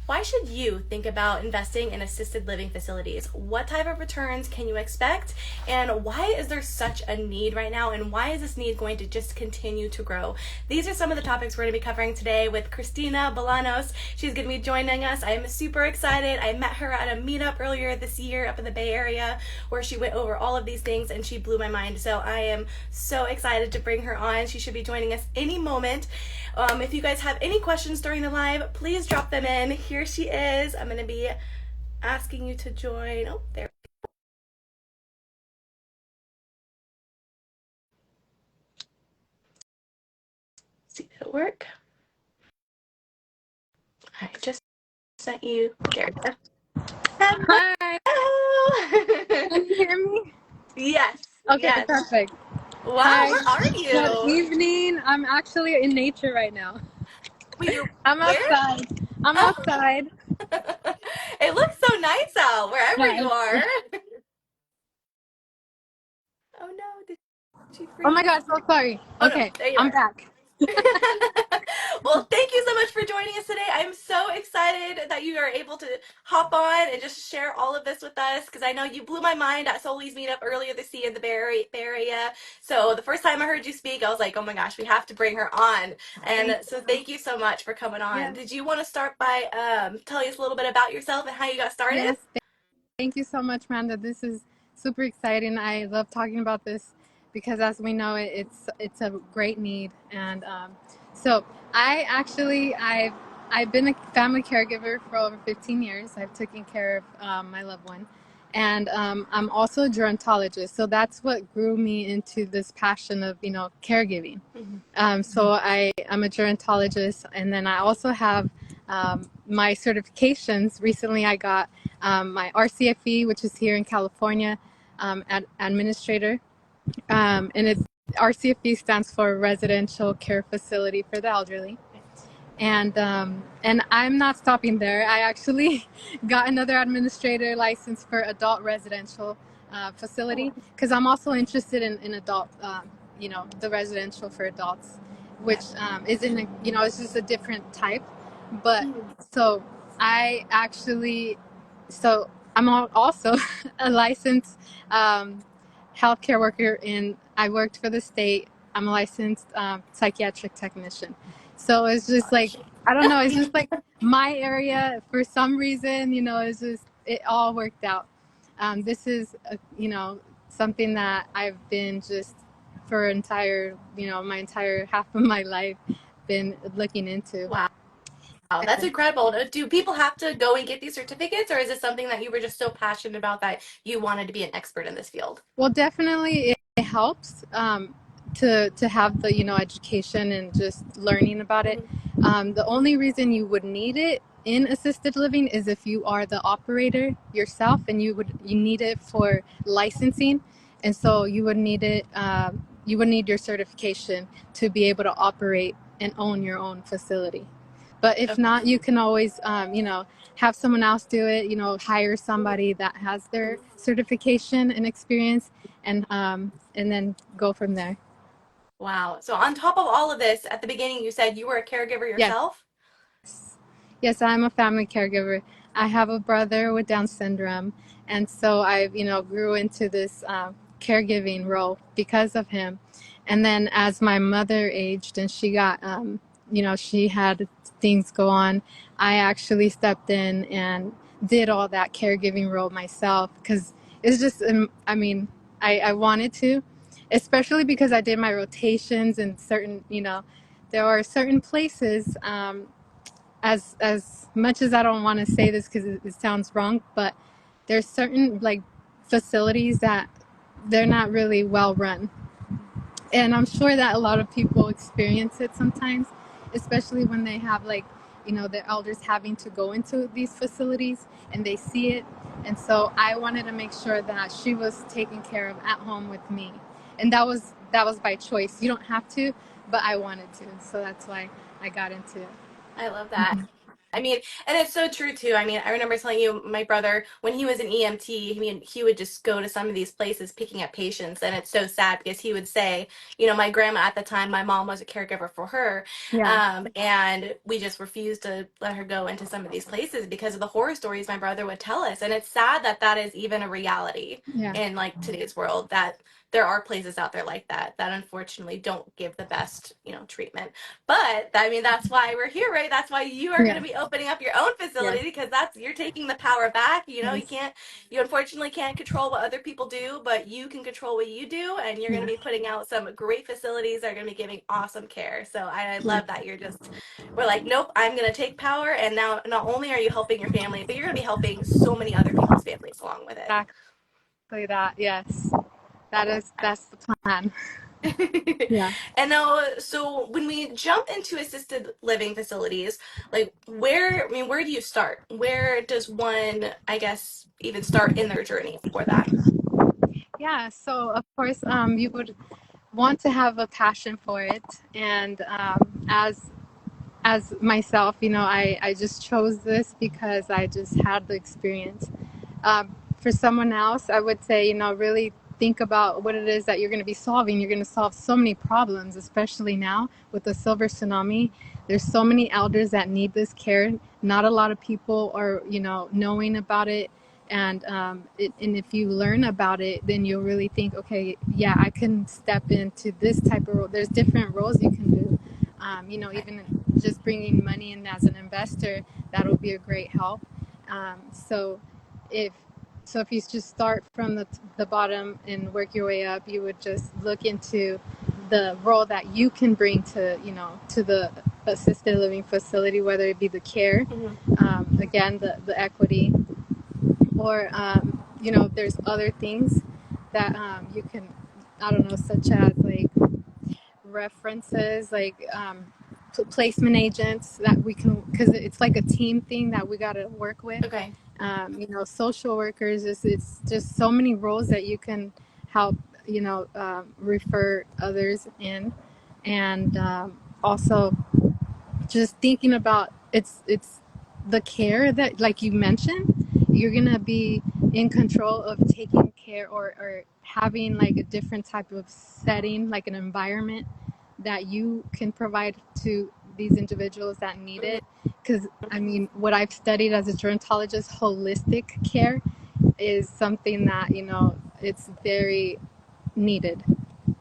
Why should you think about investing in assisted living facilities? What type of returns can you expect? And why is there such a need right now? And why is this need going to just continue to grow? These are some of the topics we're going to be covering today with Christina Bolaños. She's going to be joining us. I am super excited. I met her at a meetup earlier this year up in the Bay Area where she went over all of these things and she blew my mind. So I am so excited to bring her on. She should be joining us any moment. If you guys have any questions during the live, please drop them in. Here she is. I'm going to be asking you to join. Oh, there. See if it'll work. I just sent you. There we go. Hi. Can you hear me? Yes. Okay, yes. perfect. Wow, Hi. where are you? Good evening. I'm actually in nature right now. Wait, I'm where? outside. I'm Oh. outside. It looks so nice out, wherever you are. Oh no, did she Oh my freeze? God, so sorry. Oh no, Okay, there you I'm are. back. Well, thank you so much for joining us today. I'm so excited that you are able to hop on and just share all of this with us because I know you blew my mind at Soli's meetup earlier this year in the Bay Area. So the first time I heard you speak, I was like, oh my gosh, we have to bring her on. And so thank you so much for coming on. Yes. Did you want to start by telling us a little bit about yourself and how you got started? Yes. Thank you so much, Manda. This is super exciting. I love talking about this because, as we know, it's a great need. And so, I've been a family caregiver for over 15 years. I've taken care of my loved one, and I'm also a gerontologist. So that's what grew me into this passion of caregiving. So I'm a gerontologist, and then I also have my certifications. Recently, I got my RCFE, which is here in California, administrator, and RCFE stands for Residential Care Facility for the Elderly. And I'm not stopping there. I actually got another administrator license for adult residential facility because I'm also interested in adult, the residential for adults, which isn't, it's just a different type. But so I actually, so I'm also a licensed healthcare worker, and I worked for the state. I'm a licensed psychiatric technician. So it's just like, I don't know, it's just like my area for some reason, it's just, it all worked out. This is, something that I've been just for my entire half of my life been looking into. Wow. That's incredible. Do people have to go and get these certificates, or is it something that you were just so passionate about that you wanted to be an expert in this field? Well, definitely it helps to have the education and just learning about it. The only reason you would need it in assisted living is if you are the operator yourself, and you need it for licensing, and so you would need it. You would need your certification to be able to operate and own your own facility. But if not, you can always, have someone else do it, hire somebody that has their certification and experience, and then go from there. Wow. So on top of all of this, at the beginning you said you were a caregiver Yes. yourself? Yes, I'm a family caregiver. I have a brother with Down syndrome, and so I, grew into this caregiving role because of him. And then as my mother aged and she got, she had things go on, I actually stepped in and did all that caregiving role myself because it's just, I wanted to, especially because I did my rotations in certain, there are certain places, as much as I don't want to say this because it sounds wrong, but there's certain like facilities that they're not really well run. And I'm sure that a lot of people experience it sometimes, especially when they have their elders having to go into these facilities and they see it. And so I wanted to make sure that she was taken care of at home with me. And that was by choice. You don't have to, but I wanted to. So that's why I got into it. I love that. I mean, and it's so true too. I mean, I remember telling you, my brother, when he was an EMT, I mean, he would just go to some of these places picking up patients, and it's so sad because he would say, my grandma at the time, my mom was a caregiver for her, Yeah, and we just refused to let her go into some of these places because of the horror stories my brother would tell us, and it's sad that that is even a reality yeah, in like today's world, that there are places out there like that that unfortunately don't give the best, treatment. But I mean, that's why we're here, right? That's why you are going yeah, to be opening up your own yes, facility, because that's, you're taking the power back. You yes, can't, you unfortunately can't control what other people do, but you can control what you do, and you're going to yeah, be putting out some great facilities that are going to be giving awesome care. So I yeah, love that we're like, nope, I'm going to take power, and now not only are you helping your family, but you're going to be helping so many other people's families along with it. exactly that. Yes, that's the plan. Yeah. And now, so when we jump into assisted living facilities, like where do you start? Where does one, I guess, even start in their journey for that? Yeah, so of course, you would want to have a passion for it, and as myself, I just chose this because I just had the experience. For someone else, I would say, really think about what it is that you're going to be solving. You're going to solve so many problems, especially now with the silver tsunami. There's so many elders that need this care. Not a lot of people are, knowing about it. And if you learn about it, then you'll really think, okay, yeah, I can step into this type of role. There's different roles you can do. Even just bringing money in as an investor, that'll be a great help. So if if you just start from the bottom and work your way up, you would just look into the role that you can bring to the assisted living facility, whether it be the care, Mm-hmm. again, the equity, or there's other things that you can, I don't know, such as like references, like placement agents that we can, because it's like a team thing that we got to work with. Okay. Social workers, it's just so many roles that you can help, refer others in. And also just thinking about it's the care that, like you mentioned, you're gonna be in control of taking care, or having like a different type of setting, like an environment that you can provide to these individuals that need Mm-hmm. it. Because I mean, what I've studied as a gerontologist, holistic care is something that it's very needed.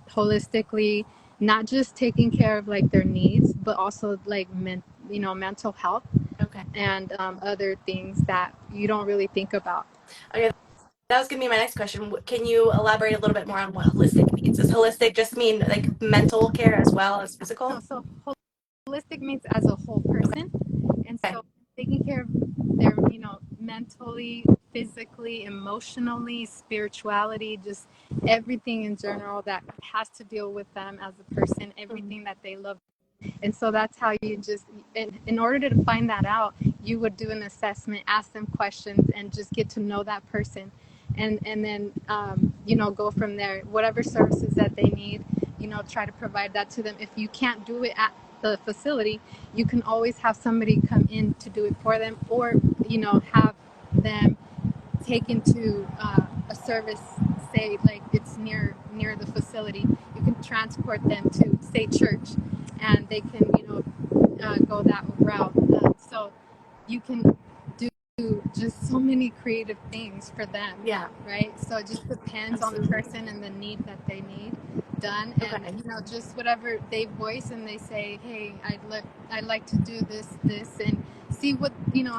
Holistically, not just taking care of like their needs, but also like mental health, Okay. and other things that you don't really think about. Okay. That was gonna be my next question. Can you elaborate a little bit more on what holistic means? Does holistic just mean like mental care as well as No, physical? so holistic means as a whole person, and Okay. so taking care of their, mentally, physically, emotionally, spirituality, just everything in general that has to deal with them as a person, Mm-hmm. everything that they love. And so that's how you just, in order to find that out, you would do an assessment, ask them questions, and just get to know that person. And then, go from there. Whatever services that they need, try to provide that to them. If you can't do it at the facility, you can always have somebody come in to do it for them, or, have them taken to a service, say like it's near the facility. You can transport them to, say, church, and they can go that route. So you can do just so many creative things for them, Yeah. right? So it just depends on the Absolutely. person and the need that they need done. And Okay. just whatever they voice and they say, hey, I'd like to do this, and see what,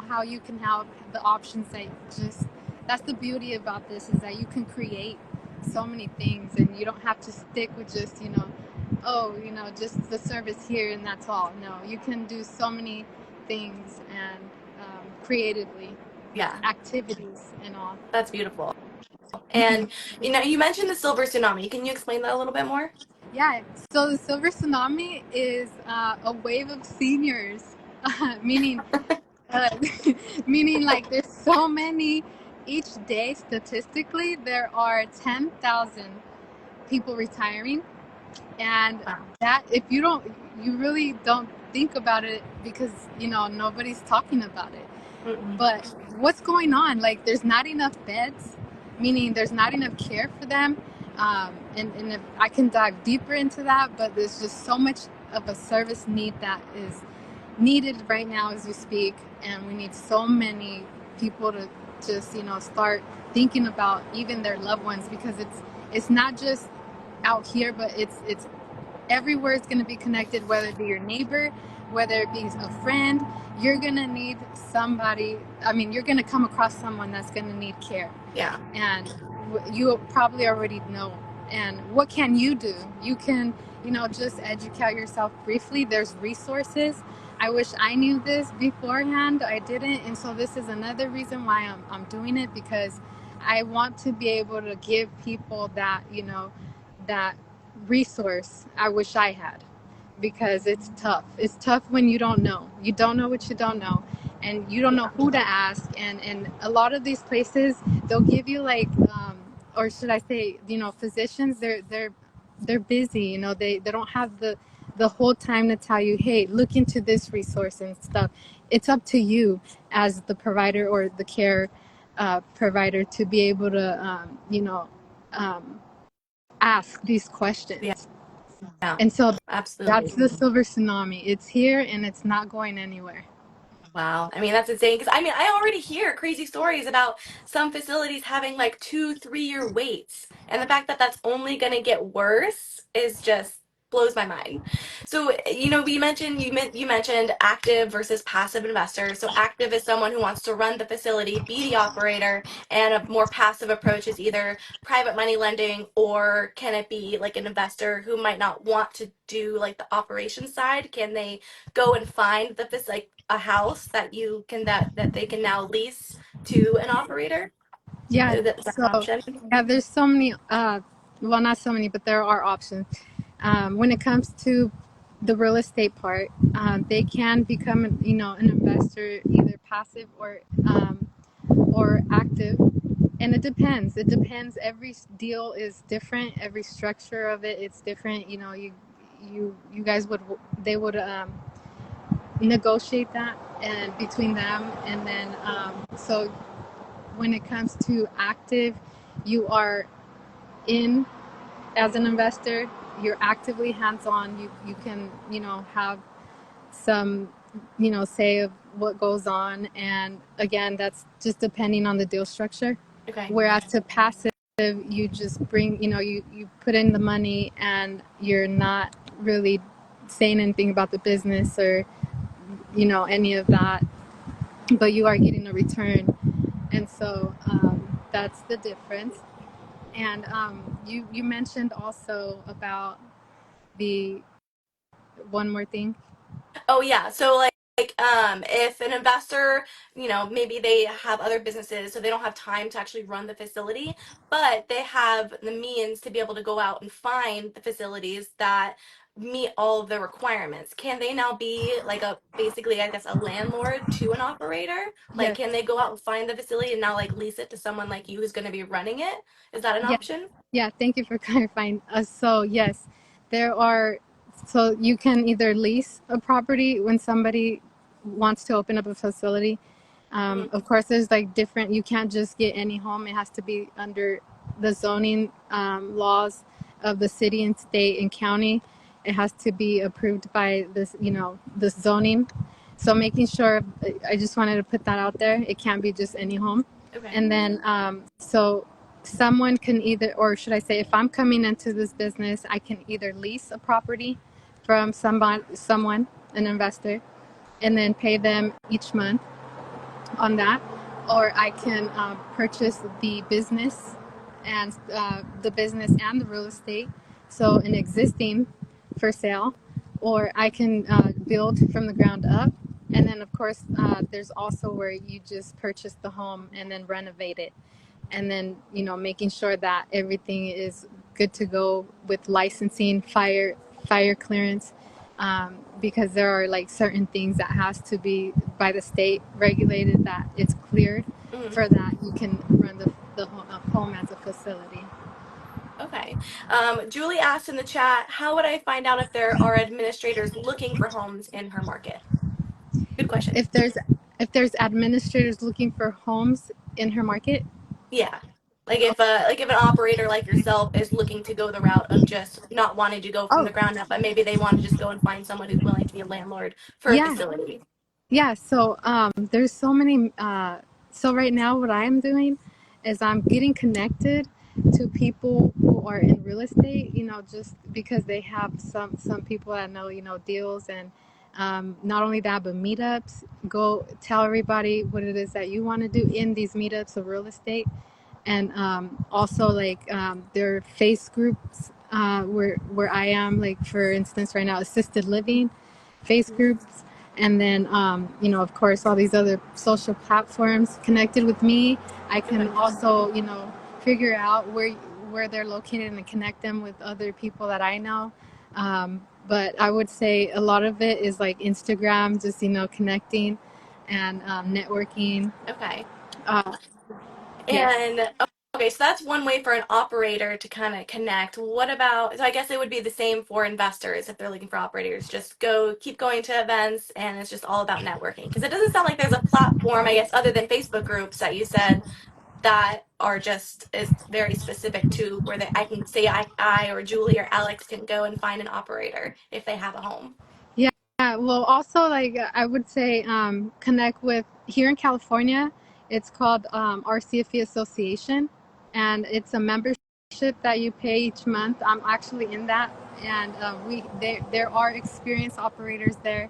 how you can help, the options that just, that's the beauty about this, is that you can create so many things, and you don't have to stick with just, oh, just the service here and that's all. No, you can do so many things, and creatively, Yeah. activities and all. That's beautiful. And you mentioned the silver tsunami. Can you explain that a little bit more? Yeah, so the silver tsunami is a wave of seniors, meaning uh, meaning like there's so many each day. Statistically, there are 10,000 people retiring, and Wow. that, if you really don't think about it because, nobody's talking about it. Mm-mm. But what's going on? Like, there's not enough beds, meaning there's not enough care for them. And if I can dive deeper into that, but there's just so much of a service need that is needed right now as we speak. And we need so many people to just, start thinking about even their loved ones, because it's not just out here, but it's everywhere. It's going to be connected, whether it be your neighbor, whether it be a friend. You're going to need somebody. I mean, you're going to come across someone that's going to need care. Yeah. And you probably already know. And what can you do? You can, just educate yourself briefly. There's resources. I wish I knew this beforehand. I didn't. And so this is another reason why I'm doing it, because I want to be able to give people that, that resource I wish I had, because it's tough. It's tough when you don't know. You don't know what you don't know, and you don't know who to ask. And a lot of these places, they'll give you like, or should I say, physicians, they're busy. They don't have the whole time to tell you, hey, look into this resource and stuff. It's up to you as the provider or the care provider to be able to, ask these Yeah. questions. Yeah. And so Absolutely. that's the silver tsunami. It's here and it's not going anywhere. Wow. I mean, that's insane. Because I mean, I already hear crazy stories about some facilities having like 2, 3 year waits. And the fact that that's only going to get worse is just blows my mind. So, you mentioned active versus passive investors. So, active is someone who wants to run the facility, be the operator, and a more passive approach is either private money lending, or can it be like an investor who might not want to do like the operation side? Can they go and find like a house that they can now lease to an operator? Yeah. Is that an So, option? yeah, there's so many, well, not so many, but there are options. When it comes to the real estate part, they can become, an investor, either passive or active. And it depends. It depends. Every deal is different. Every structure of it is different. You guys they would negotiate that and between them. And then so when it comes to active, you are in as an investor. You're actively hands-on. You can have some say of what goes on, and again, that's just depending on the deal structure. Okay. Whereas to passive, you just bring, you put in the money and you're not really saying anything about the business or, any of that, but you are getting a return. And so that's the difference. And you mentioned also about the one more thing. Oh yeah. So if an investor, maybe they have other businesses, so they don't have time to actually run the facility, but they have the means to be able to go out and find the facilities that meet all of the requirements. Can they now be like basically, I guess, a landlord to an operator? Like, Yes. can they go out and find the facility and now like lease it to someone like you who's going to be running it? Is that an Yeah. option? Yeah. Thank you for clarifying. So yes, there are. So you can either lease a property when somebody wants to open up a facility. Hmm. Of course, there's like different. You can't just get any home. It has to be under the zoning laws of the city and state and county. It has to be approved by this, the zoning. So making sure. I just wanted to put that out there. It can't be just any home. Okay. And then so someone can either, or should I say, if I'm coming into this business, I can either lease a property from someone, an investor, and then pay them each month on that, or I can purchase the business and the real estate, so an existing for sale, or I can build from the ground up. And then of course there's also where you just purchase the home and then renovate it, and then making sure that everything is good to go with licensing, fire clearance, because there are like certain things that has to be by the state regulated, that it's cleared Hmm. for that you can run the home as a facility. Okay. Julie asked in the chat, how would I find out if there are administrators looking for homes in her market? Good question. If there's administrators looking for homes in her market. Yeah. Like if an operator like yourself is looking to go the route of just not wanting to go from Oh, the ground up, but maybe they want to just go and find someone who's willing to be a landlord for a yeah. facility. Yeah, so there's so many. So right now, what I'm doing is I'm getting connected to people who are in real estate. Just because they have some people that know deals, and not only that, but meetups. Go tell everybody what it is that you want to do in these meetups of real estate, and also like there are face groups where I am. Like for instance, right now, assisted living face groups, and then of course all these other social platforms connected with me. I can Okay. also figure out where they're located and connect them with other people that I know. But I would say a lot of it is like Instagram, just connecting and networking. Okay. uh, yes. And okay, so that's one way for an operator to kind of connect. What about, so I guess it would be the same for investors if they're looking for operators. Just keep going to events and it's just all about networking. Because it doesn't sound like there's a platform, I guess, other than Facebook groups that you said that are just is very specific to where I can say I or Julie or Alex can go and find an operator if they have a home. Yeah, well, also, like, I would say connect with here in California. It's called RCFE Association, and it's a membership that you pay each month. I'm actually in that, and there are experienced operators there,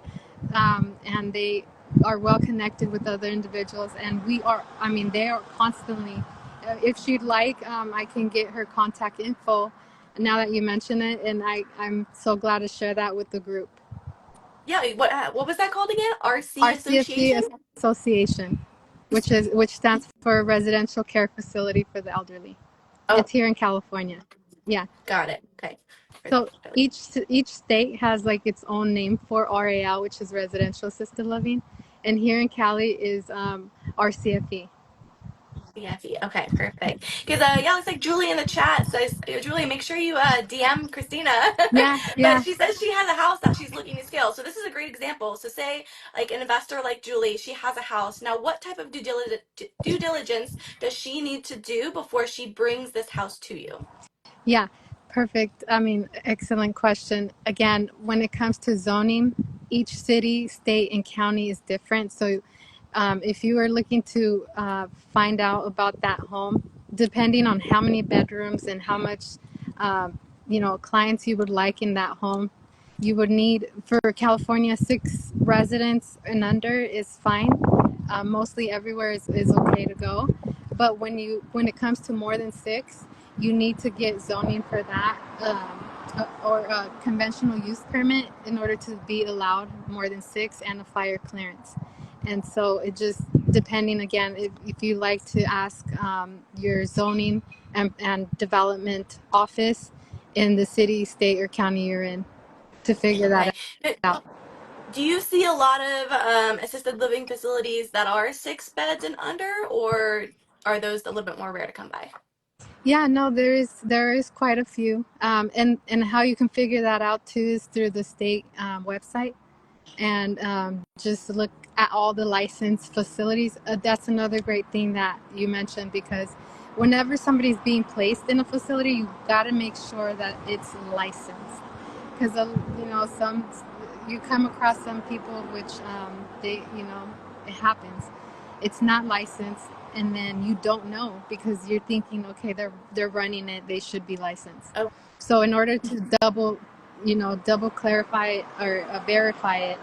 and they are well connected with other individuals, and we are. I mean, they are constantly. If she'd like, I can get her contact info. Now that you mention it, and I'm so glad to share that with the group. Yeah, what was that called again? RC RCFE Association? Association, which stands for Residential Care Facility for the Elderly. Oh, It's here in California. Yeah. got it. Okay. So each state has like its own name for RAL, which is Residential Assisted Living, and here in Cali is RCFE. Yeah, okay, perfect. Because yeah, looks like Julie in the chat says, Julie, make sure you DM Christina. Yeah, But yeah. she says she has a house that she's looking to scale. So this is a great example. So say like an investor like Julie, she has a house. Now, what type of due diligence does she need to do before she brings this house to you? Yeah, perfect. I mean, excellent question. Again, when it comes to zoning, each city, state, and county is different. So, if you are looking to find out about that home, depending on how many bedrooms and how much, clients you would like in that home, you would need for California 6 residents and under is fine. Mostly everywhere is okay to go, but when it comes to more than 6, you need to get zoning for that, or a conventional use permit in order to be allowed more than 6, and a fire clearance. And so it just depending again if you like to ask your zoning and development office in the city, state, or county you're in to figure that Okay. out. Do you see a lot of assisted living facilities that are 6 beds and under, or are those a little bit more rare to come by? Yeah, no, there is quite a few, and how you can figure that out too is through the state website, and just look at all the licensed facilities. That's another great thing that you mentioned, because whenever somebody's being placed in a facility, you got to make sure that it's licensed, because some you come across some people which they it happens, it's not licensed, and then you don't know because you're thinking, okay, they're running it, they should be licensed. Oh, So in order to double clarify it or verify it,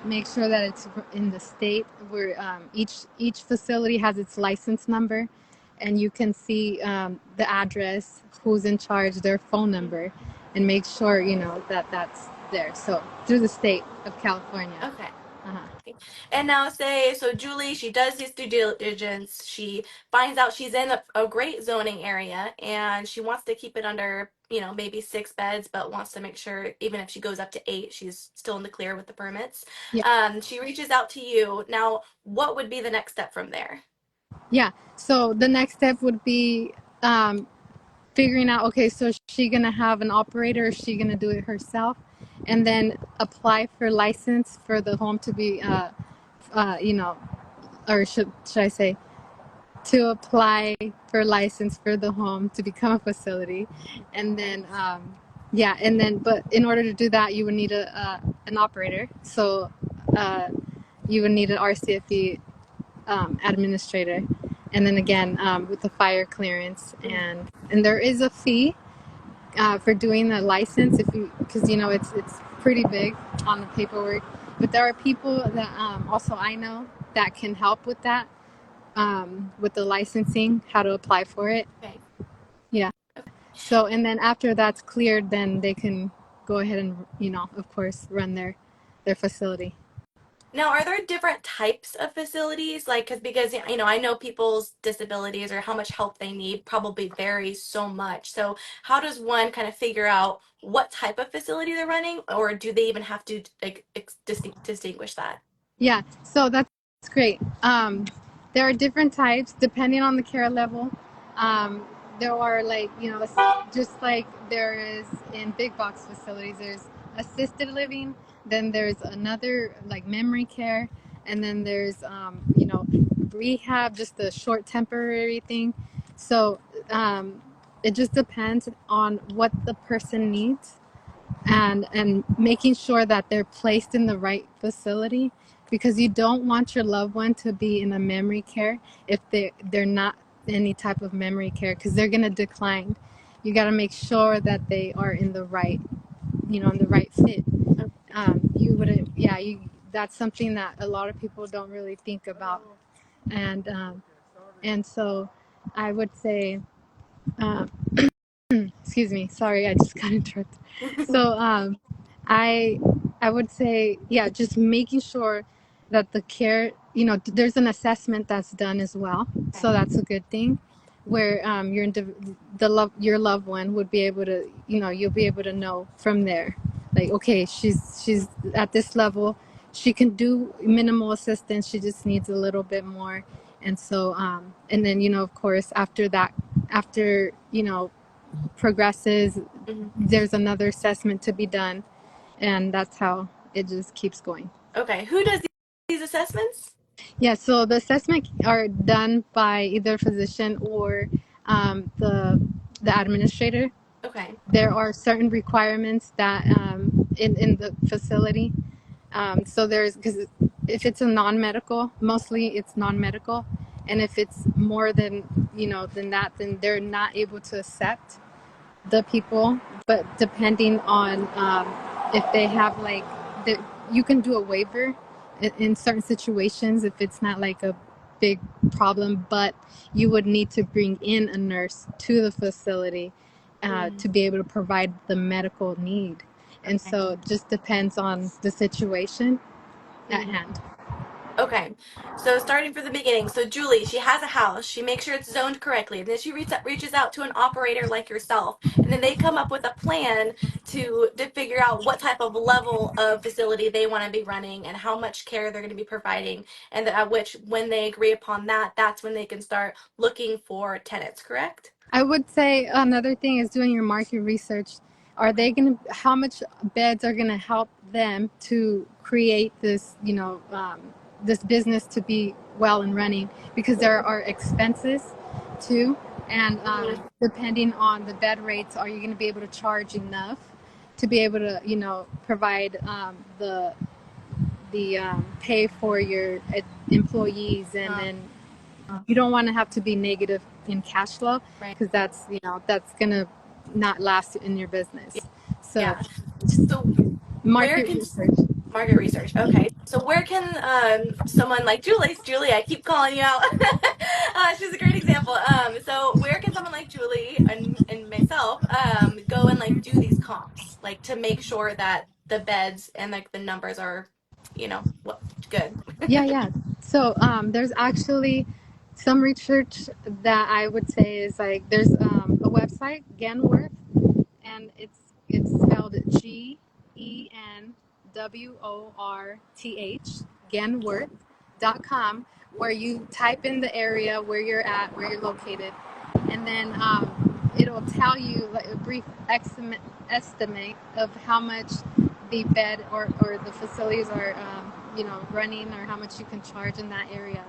make sure that it's in the state where each facility has its license number, and you can see the address, who's in charge, their phone number, and make sure that that's there. So through the state of California. okay. Uh-huh. And now say, so Julie, she does this due diligence. She finds out she's in a great zoning area and she wants to keep it under, maybe 6 beds, but wants to make sure even if she goes up to 8, she's still in the clear with the permits. Yeah. She reaches out to you. Now, what would be the next step from there? Yeah. So the next step would be figuring out, okay, so is she going to have an operator, or is she going to do it herself? And then apply for license for the home to be, you know, or should I say, to apply for license for the home to become a facility. And then, yeah, and then, but in order to do that, you would need an operator. So you would need an RCFE administrator. And then again, with the fire clearance, and there is a fee for doing the license, if you, because you know it's pretty big on the paperwork. But there are people that also I know that can help with that, with the licensing, how to apply for it. Okay. Yeah. So, and then after that's cleared, then they can go ahead and, you know, of course, run their facility. Now, are there different types of facilities? Like, because you know, I know people's disabilities or how much help they need probably varies so much. So, how does one kind of figure out what type of facility they're running, or do they even have to like distinguish that? Yeah. So that's great. There are different types depending on the care level. Um, there are, like, you know, just like there is in big box facilities, there's assisted living, then there's another like memory care, and then there's, you know, rehab, just a short temporary thing. So it just depends on what the person needs, and making sure that they're placed in the right facility, because you don't want your loved one to be in a memory care if they're not any type of memory care, because they're going to decline. You got to make sure that they are in the right, you know, in the right fit. You wouldn't, yeah, you, that's something that a lot of people don't really think about. And so I would say, um, excuse me, sorry, I just got interrupted. So I I would say, yeah, just making sure that the care, you know, there's an assessment that's done as well. So that's a good thing, where your loved one would be able to, you know, you'll be able to know from there, like, okay, she's at this level, she can do minimal assistance, she just needs a little bit more. And so and then, you know, of course, after that, after, you know, progresses, there's another assessment to be done, and that's how it just keeps going. Okay, who does these assessments? Yeah, so the assessment are done by either physician or the administrator. Okay. There are certain requirements that in the facility. So there's, because if it's a non-medical, mostly it's non-medical, and if it's more than, you know, than that, then they're not able to accept the people. But depending on if they have, like, you can do a waiver in certain situations if it's not like a big problem, but you would need to bring in a nurse to the facility to be able to provide the medical need. And so it just depends on the situation at hand. Okay, so starting from the beginning. So Julie, she has a house. She makes sure it's zoned correctly. And then she reaches out to an operator like yourself. And then they come up with a plan to figure out what type of level of facility they want to be running and how much care they're going to be providing. And at which, when they agree upon that, that's when they can start looking for tenants, correct? I would say another thing is doing your market research. Are they going to, how much beds are going to help them to create this, you know, this business to be well and running? Because there are expenses too. And depending on the bed rates, are you going to be able to charge enough to be able to, you know, provide the pay for your employees, and then you don't want to have to be negative in cash flow, because that's, you know, that's gonna not last in your business. So Yeah. So where market can research. market research? Okay. So where can someone like Julie, I keep calling you out. She's a great example. So where can someone like Julie and myself go and like do these comps, like to make sure that the beds and like the numbers are, you know, what good. Yeah. So there's actually some research that I would say is, like, there's a website, Genworth, and it's spelled GENWORTH, Genworth.com, where you type in the area where you're at, where you're located, and then it'll tell you like a brief estimate of how much the bed or the facilities are running, or how much you can charge in that area.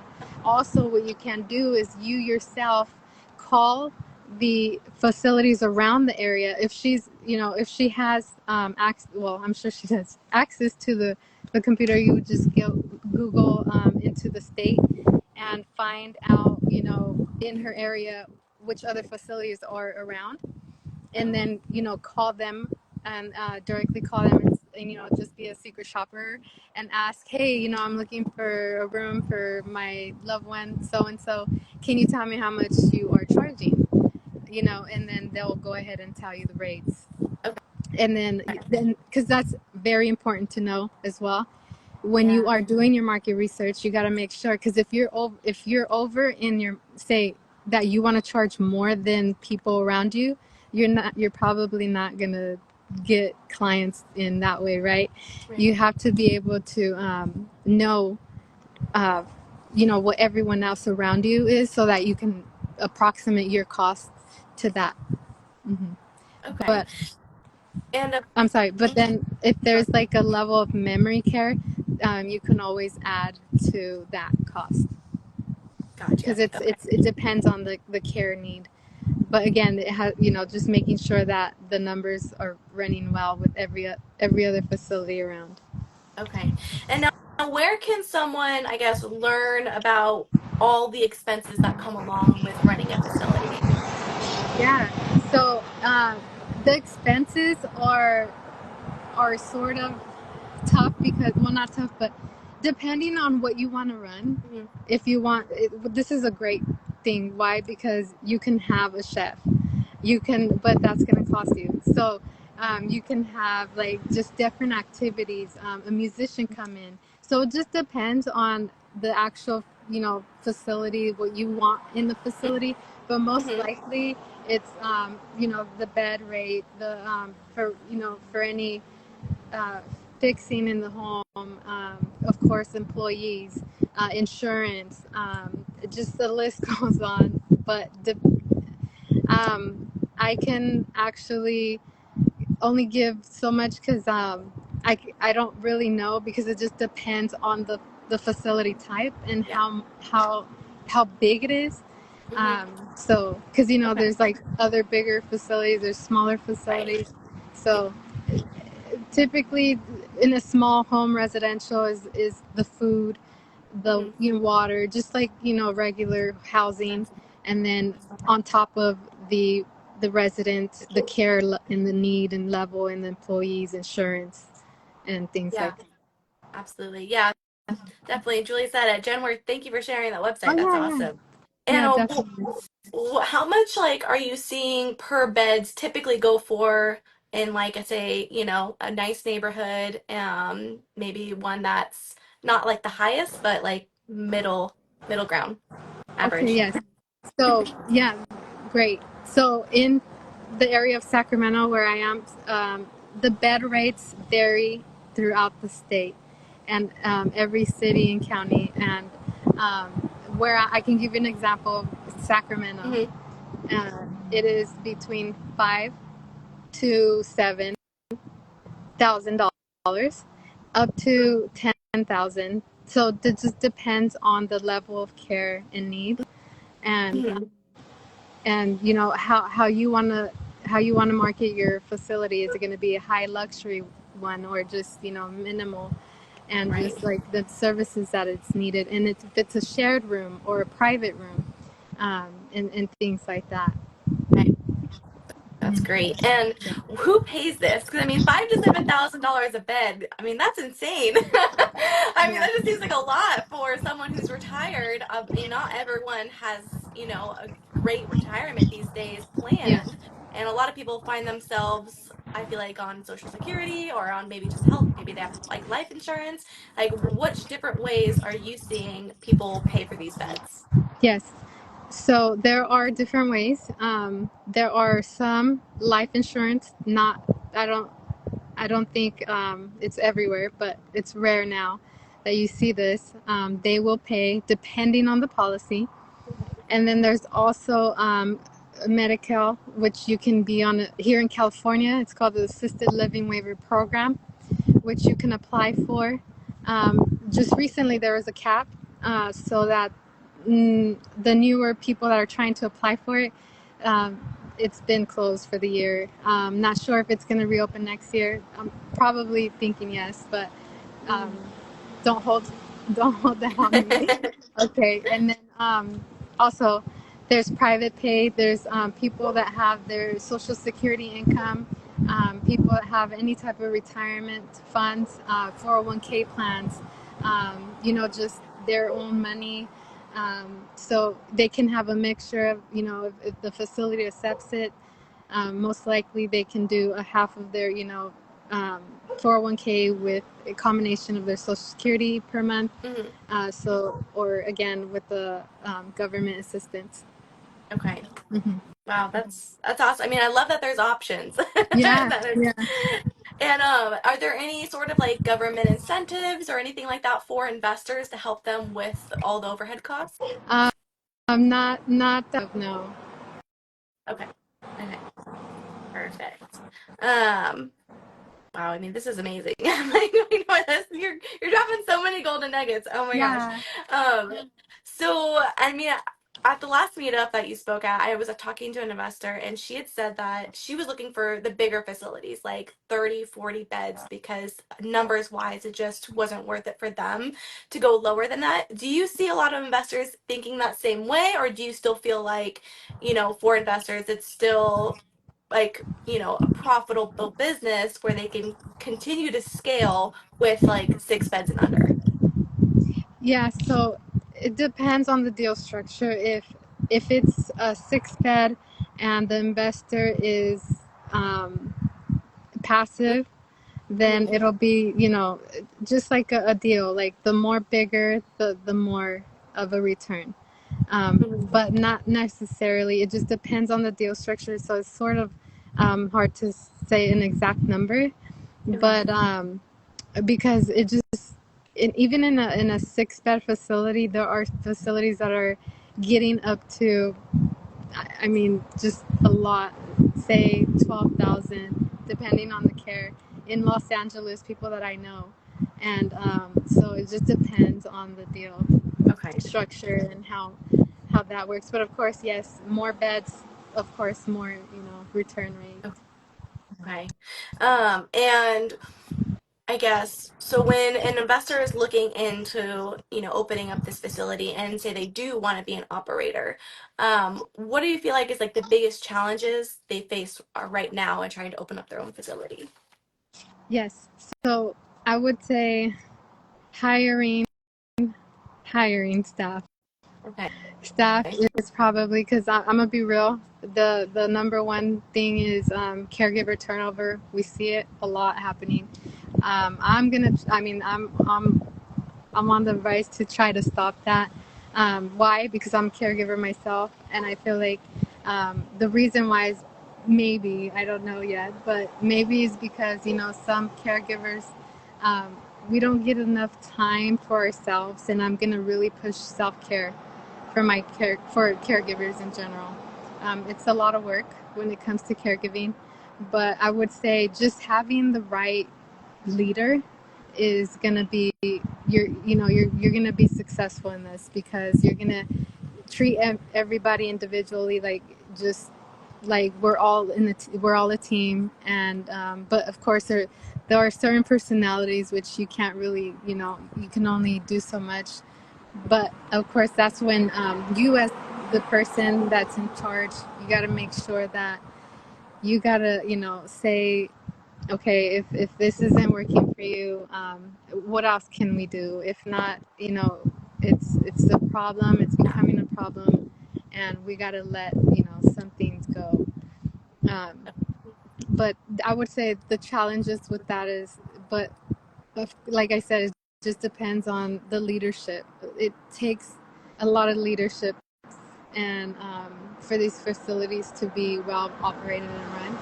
Also, what you can do is you yourself call the facilities around the area. If if she has access, well, I'm sure she has access to the computer, you would just go Google into the state and find out, in her area, which other facilities are around, and then call them, and directly call them, and just be a secret shopper and ask, hey, I'm looking for a room for my loved one so and so, can you tell me how much you are charging? And then they'll go ahead and tell you the rates. Okay. And then because that's very important to know as well, when Yeah. you are doing your market research, you got to make sure, because if you're over in your, say that you want to charge more than people around you, you're probably not gonna get clients in that way, right? Right. You have to be able to know what everyone else around you is, so that you can approximate your costs to that. Mm-hmm. Okay. But And I'm sorry, but then if there's like a level of memory care, you can always add to that cost, because gotcha. Okay. it depends on the care need. But again, it has, just making sure that the numbers are running well with every other facility around. Okay. And now, where can someone, I guess, learn about all the expenses that come along with running a facility? Yeah. So the expenses are sort of tough, because, well, not tough, but depending on what you want to run. Hmm. If you want this is a great thing. Why? Because you can have a chef, but that's going to cost you. So you can have like just different activities, a musician come in. So it just depends on the actual facility, what you want in the facility. But most Hmm. likely it's the bed rate, the for any uh, fixing in the home, of course, employees, insurance, just the list goes on. But I can actually only give so much, because I don't really know, because it just depends on the facility type and Yeah. how big it is. Hmm. So, because Okay. there's like other bigger facilities, there's smaller Right. facilities. So typically in a small home residential is the food, the Hmm. water, just like regular housing, Exactly. and then on top of the resident, the care and the need and level, and the employees insurance and things Yeah. like that. Absolutely. Yeah. Definitely. Julie said it. Jen, thank you for sharing that Oh website. That's yeah, yeah, awesome. And yeah, definitely. how much like are you seeing per beds typically go for in like I say, a nice neighborhood, maybe one that's not like the highest, but like middle ground, Okay, average. yes. So yeah, great. So in the area of Sacramento where I am, the bed rates vary throughout the state, and every city and county. And um, where I can give you an example of Sacramento, Hmm. it is between $5,000 to $7,000, up to 10,000. So it just depends on the level of care and need, and Hmm. how you want to market your facility. Is it going to be a high luxury one, or just minimal, and Right. just like the services that it's needed, and if it's a shared room or a private room, and things like that. Right. That's great. And who pays this? Because I mean, $5,000 to $7,000 a bed. I mean, that's insane. I mean, Yeah. that just seems like a lot for someone who's retired. Not everyone has, a great retirement these days Yeah. planned, and a lot of people find themselves, I feel like, on Social Security or on maybe just health. Maybe they have like life insurance. Like, which different ways are you seeing people pay for these beds? Yes. So there are different ways. There are some life insurance. Not. I don't. I don't think it's everywhere, but it's rare now that you see this. They will pay depending on the policy. And then there's also Medicare, which you can be on here in California. It's called the Assisted Living Waiver Program, which you can apply for. Just recently, there was a cap, so that the newer people that are trying to apply for it, it's been closed for the year. Not sure if it's going to reopen next year. I'm probably thinking yes, but don't hold that on me. Okay, and then also there's private pay. There's people that have their Social Security income, people that have any type of retirement funds, 401k plans, just their own money. So they can have a mixture of, if the facility accepts it, most likely they can do a half of their, 401k with a combination of their Social Security per month. Or again, with the government assistance. Okay. Wow, that's awesome. I mean, I love that there's options. Yeah, Yeah. And are there any sort of like government incentives or anything like that for investors to help them with all the overhead costs? Not that, no. Okay. Okay. Perfect. Um, wow, I mean, this is amazing. You're dropping so many golden nuggets. Oh my gosh. Yeah. So I mean, at the last meetup that you spoke at, I was talking to an investor and she had said that she was looking for the bigger facilities, like 30, 40 beds, because numbers wise, it just wasn't worth it for them to go lower than that. Do you see a lot of investors thinking that same way, or do you still feel like, for investors, it's still like, a profitable business where they can continue to scale with like 6 beds and under? Yeah, so it depends on the deal structure. If it's a 6 bed and the investor is passive, then Mm-hmm. it'll be, just like a deal. Like the more bigger, the more of a return. Mm-hmm. But not necessarily. It just depends on the deal structure. So it's sort of hard to say an exact number, Okay. but because it just even in a 6 bed facility, there are facilities that are getting up to, I mean, just a lot, say 12,000, depending on the care in Los Angeles, people that I know. And so it just depends on the deal Okay. structure and how that works. But of course, yes, more beds, of course, more, return rate. Okay. And I guess so when an investor is looking into, opening up this facility and say they do want to be an operator, what do you feel like is like the biggest challenges they face right now in trying to open up their own facility? Yes. So I would say hiring staff. Okay. Staff is probably, because I'm gonna be real. The number one thing is caregiver turnover. We see it a lot happening. I'm on the rise to try to stop that. Why? Because I'm a caregiver myself, and I feel like the reason why is, maybe, I don't know yet, but maybe is because some caregivers, we don't get enough time for ourselves, and I'm gonna really push self-care for caregivers in general. It's a lot of work when it comes to caregiving, but I would say just having the right leader is gonna be, you're gonna be successful in this, because you're gonna treat everybody individually, like just like we're all a team. And but of course there are certain personalities which you can't really, you can only do so much. But of course, that's when you, as the person that's in charge, you got to make sure that you got to, say, okay, if this isn't working for you, what else can we do? If not, it's a problem. It's becoming a problem, and we got to let some things go. But I would say the challenges with that is, but like I said, it just depends on the leadership. It takes a lot of leadership, and for these facilities to be well operated and run.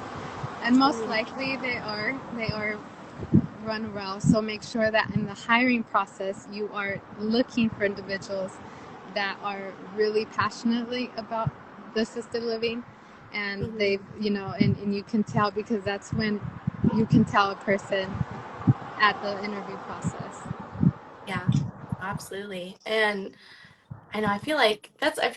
And most Mhm. likely they are run well. So make sure that in the hiring process you are looking for individuals that are really passionately about the assisted living, and Hmm. they've, and you can tell, because that's when you can tell a person at the interview process. Yeah, absolutely. And I know, I feel like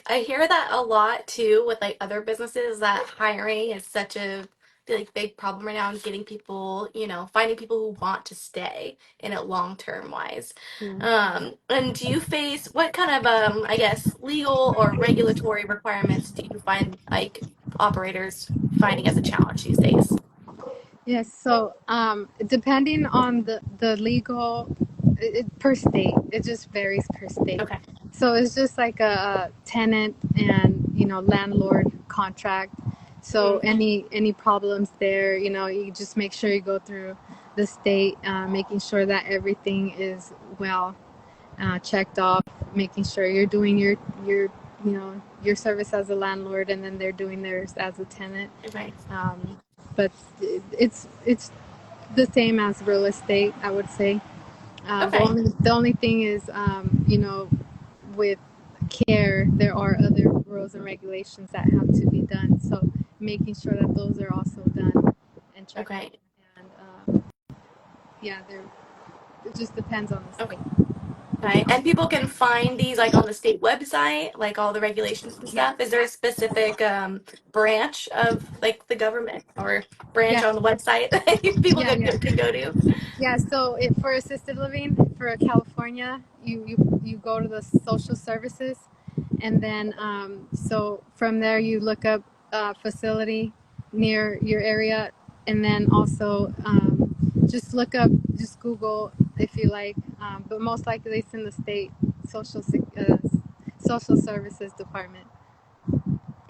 I hear that a lot too with like other businesses, that hiring is such a like big problem right now in getting people, finding people who want to stay in it long term wise. Yeah. And do you face what kind of I guess legal or regulatory requirements do you find like operators finding as a challenge these days? Yes, so depending on the legal, per state, it just varies per state. Okay. So it's just like a tenant and landlord contract. So Hmm. any problems there, you just make sure you go through the state, making sure that everything is well checked off, making sure you're doing your service as a landlord, and then they're doing theirs as a tenant. Right. Um, but it's the same as real estate, I would say. Okay. The only thing is, with care, there are other rules and regulations that have to be done. So making sure that those are also done and checked off. Okay. And yeah, it just depends on the Okay. state. Okay. And people can find these like on the state website, like all the regulations and Yeah, stuff. Is there a specific branch of like the government or branch yeah, on the website that people yeah, can yeah. go to? Yeah, so for assisted living for California, you go to the social services, and then so from there you look up a facility near your area, and then also just look up, just Google if you like, but most likely it's in the state social social services department.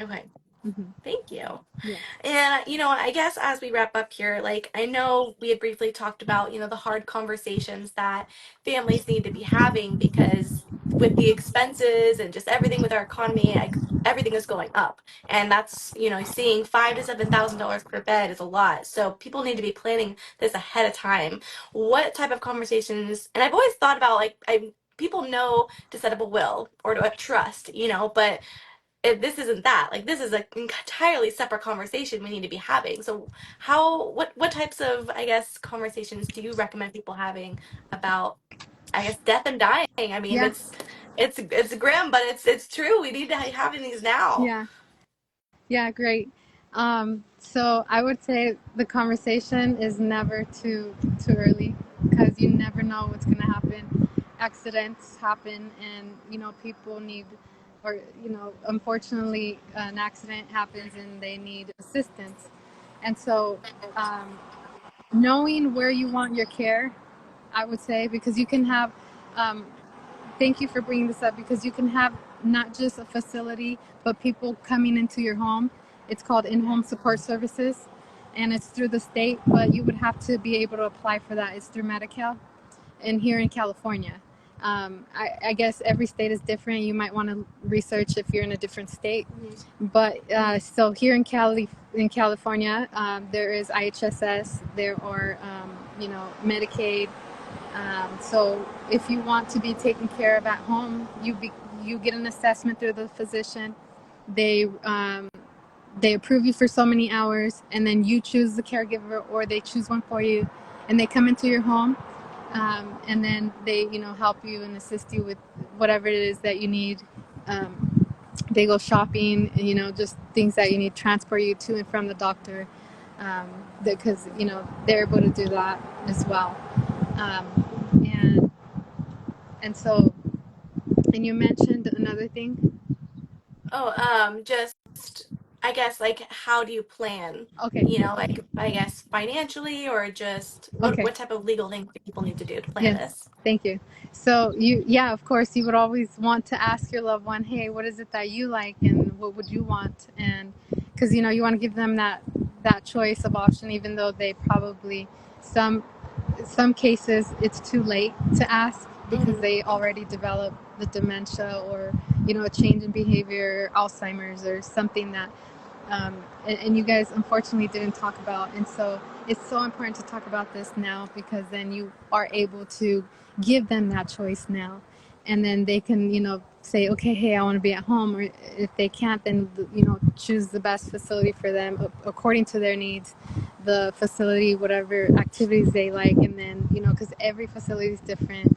Okay. Hmm. Thank you. Yeah, And, I guess as we wrap up here, like, I know we had briefly talked about, the hard conversations that families need to be having because with the expenses and just everything with our economy, like, everything is going up. And that's, seeing $5,000 to $7,000 per bed is a lot. So people need to be planning this ahead of time. What type of conversations, and I've always thought about, like, people know to set up a will or to a trust, but this isn't that. Like this is an entirely separate conversation we need to be having. So what types of I guess conversations do you recommend people having about I guess death and dying? I mean, yeah, it's grim, but it's true. We need to be having these now. yeah. Yeah, great. So I would say the conversation is never too early, because you never know what's going to happen. Accidents happen, and people need, or unfortunately, an accident happens and they need assistance. And so, um, knowing where you want your care, I would say, because you can have, um, thank you for bringing this up, because you can have not just a facility, but people coming into your home. It's called in-home support services, and it's through the state, but you would have to be able to apply for that. It's through Medicare, and here in California. I guess every state is different. You might want to research if you're in a different state. Mhm. But so here in California, there is IHSS, there are Medicaid, so if you want to be taken care of at home, you get an assessment through the physician. They they approve you for so many hours, and then you choose the caregiver, or they choose one for you, and they come into your home, and then they help you and assist you with whatever it is that you need. Um, they go shopping, and just things that you need, transport you to and from the doctor, um, because they're able to do that as well. Um, and and so, and you mentioned another thing. Oh, just I guess like how do you plan? Okay. Like I guess financially or just Okay. what type of legal things do people need to do to plan Yes. this? Thank you. So yeah, of course, you would always want to ask your loved one, hey, what is it that you like, and what would you want? And because you want to give them that choice of option, even though they probably some some cases it's too late to ask, because Hmm. they already develop the dementia, or a change in behavior, Alzheimer's, or something that and you guys unfortunately didn't talk about. And so it's so important to talk about this now, because then you are able to give them that choice now, and then they can say, okay, hey, I want to be at home, or if they can't, then choose the best facility for them according to their needs, the facility, whatever activities they like, and then because every facility is different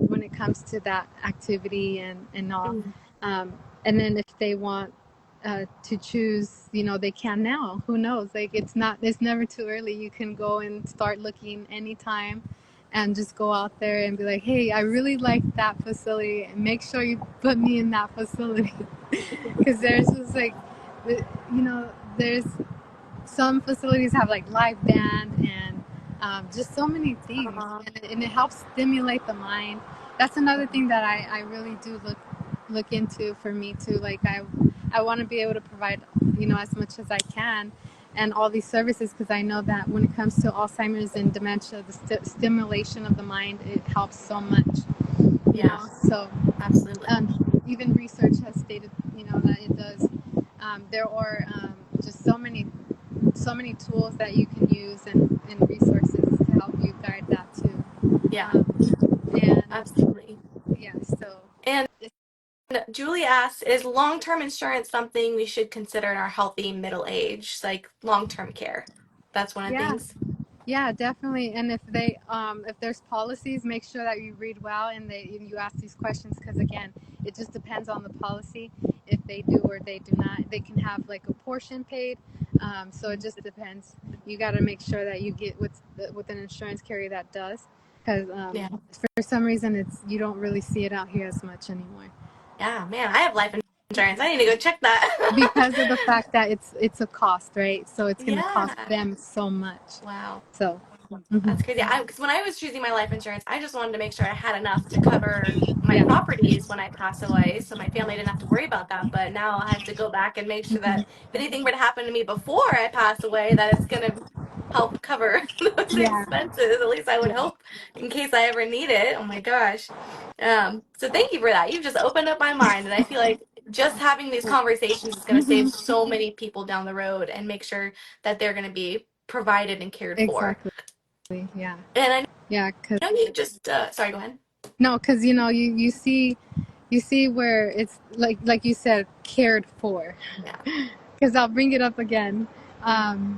when it comes to that activity and all. Mhm. And then if they want to choose, they can now. Who knows? Like it's never too early. You can go and start looking anytime and just go out there and be like, hey, I really like that facility, and make sure you put me in that facility. Because there's just like, there's some facilities have like live band and just so many things, Uh, and it helps stimulate the mind. That's another thing that I really do look into for me too. Like I want to be able to provide as much as I can and all these services, because I know that when it comes to Alzheimer's and dementia, the stimulation of the mind, it helps so much. yeah, So absolutely. even research has stated that it does. There are just so many tools that you can use and resources to help you guide that too. Yeah, And absolutely. yeah, so And Julie asks, is long-term insurance something we should consider in our healthy middle age, like long-term care? That's one of the yeah, things. yeah, definitely. And if there's policies, make sure that you read well and you ask these questions, because again, it just depends on the policy. If they do or they do not, they can have like a portion paid. So it just depends. You got to make sure that you get with an insurance carrier that does, because Yeah. for some reason you don't really see it out here as much anymore. Yeah, man, I have life insurance. I need to go check that. Because of the fact that it's a cost, right? So it's going to cost Yeah. them so much. Wow. So That's crazy. Because when I was choosing my life insurance, I just wanted to make sure I had enough to cover my yeah. properties when I pass away, so my family didn't have to worry about that. But now I have to go back and make sure that if anything were to happen to me before I pass away, that it's gonna help cover those Yeah. expenses. At least I would Yeah. hope in case I ever need it. Oh my gosh. So thank you for that. You've just opened up my mind, and I feel like just having these conversations is going to save so many people down the road and make sure that they're going to be provided and cared for. Exactly. Yeah. And I Yeah. Cause know you just sorry, go ahead. no, cause you see where it's like you said, cared for. Yeah. Because I'll bring it up again. Mhm.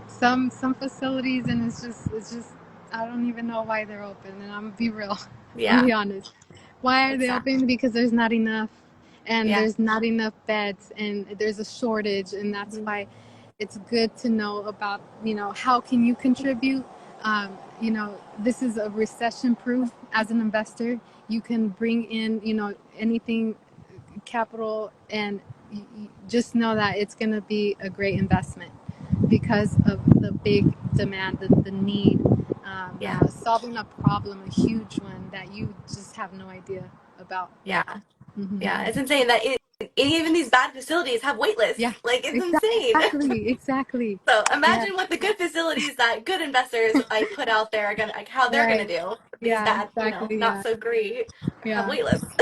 Some facilities, and it's just I don't even know why they're open. And I'm gonna be real, I'm gonna Yeah. be honest. Why are It's they sad. open? Because there's not enough, and Yeah. there's not enough beds, and there's a shortage, and that's Mhm. why it's good to know about how can you contribute. This is a recession proof. As an investor, you can bring in anything capital, and just know that it's going to be a great investment because of the big demand, the need, Yeah. solving a problem, a huge one that you just have no idea about. Yeah. Hmm. Yeah. It's insane that even these bad facilities have wait lists. Yeah, Like it's insane. exactly. So Yeah, imagine what the good facilities that good investors like put out there are gonna like how they're gonna right. do. These Yeah, bad, exactly. not Yeah, so great have yeah. wait lists.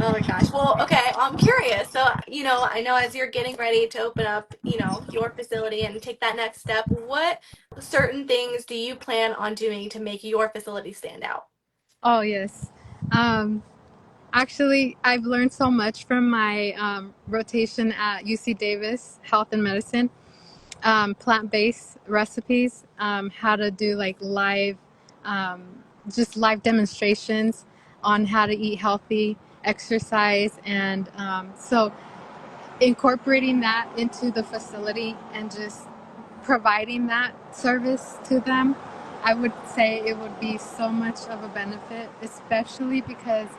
Oh my gosh. Well, okay, I'm curious. So, I know as you're getting ready to open up, your facility and take that next step, what certain things do you plan on doing to make your facility stand out? Oh yes. Um, Actually, I've learned so much from my rotation at UC Davis Health and Medicine. Plant-based recipes, how to do like um, just live demonstrations on how to eat healthy, exercise, and so incorporating that into the facility and just providing that service to them, I would say it would be so much of a benefit, especially because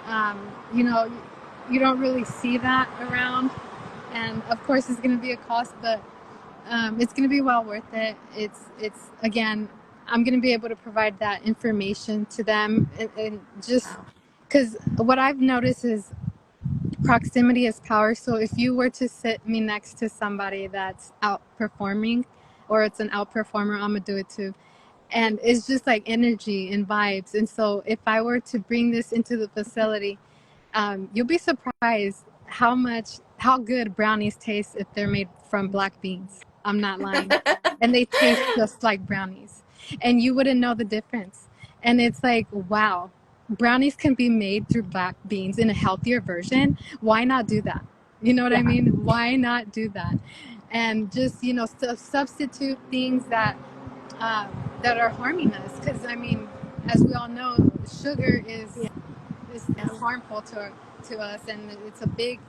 um, you know you don't really see that around, and of course it's going to be a cost, but it's going to be well worth it. It's again, I'm going to be able to provide that information to them, and just Wow. because what I've noticed is proximity is power. So if you were to sit me next to somebody that's outperforming, or it's an outperformer, I'm gonna do it too. And it's just like energy and vibes. And so if I were to bring this into the facility, you'll be surprised how good brownies taste if they're made from black beans. I'm not lying. And they taste just like brownies. And you wouldn't know the difference. And it's like, wow. brownies can be made through black beans in a healthier version. Why not do that? You know what I Yeah. mean? Why not do that? And just, substitute things um, that are harming us. Because, I mean, as we all know, sugar Yeah. is harmful to us, and it's a big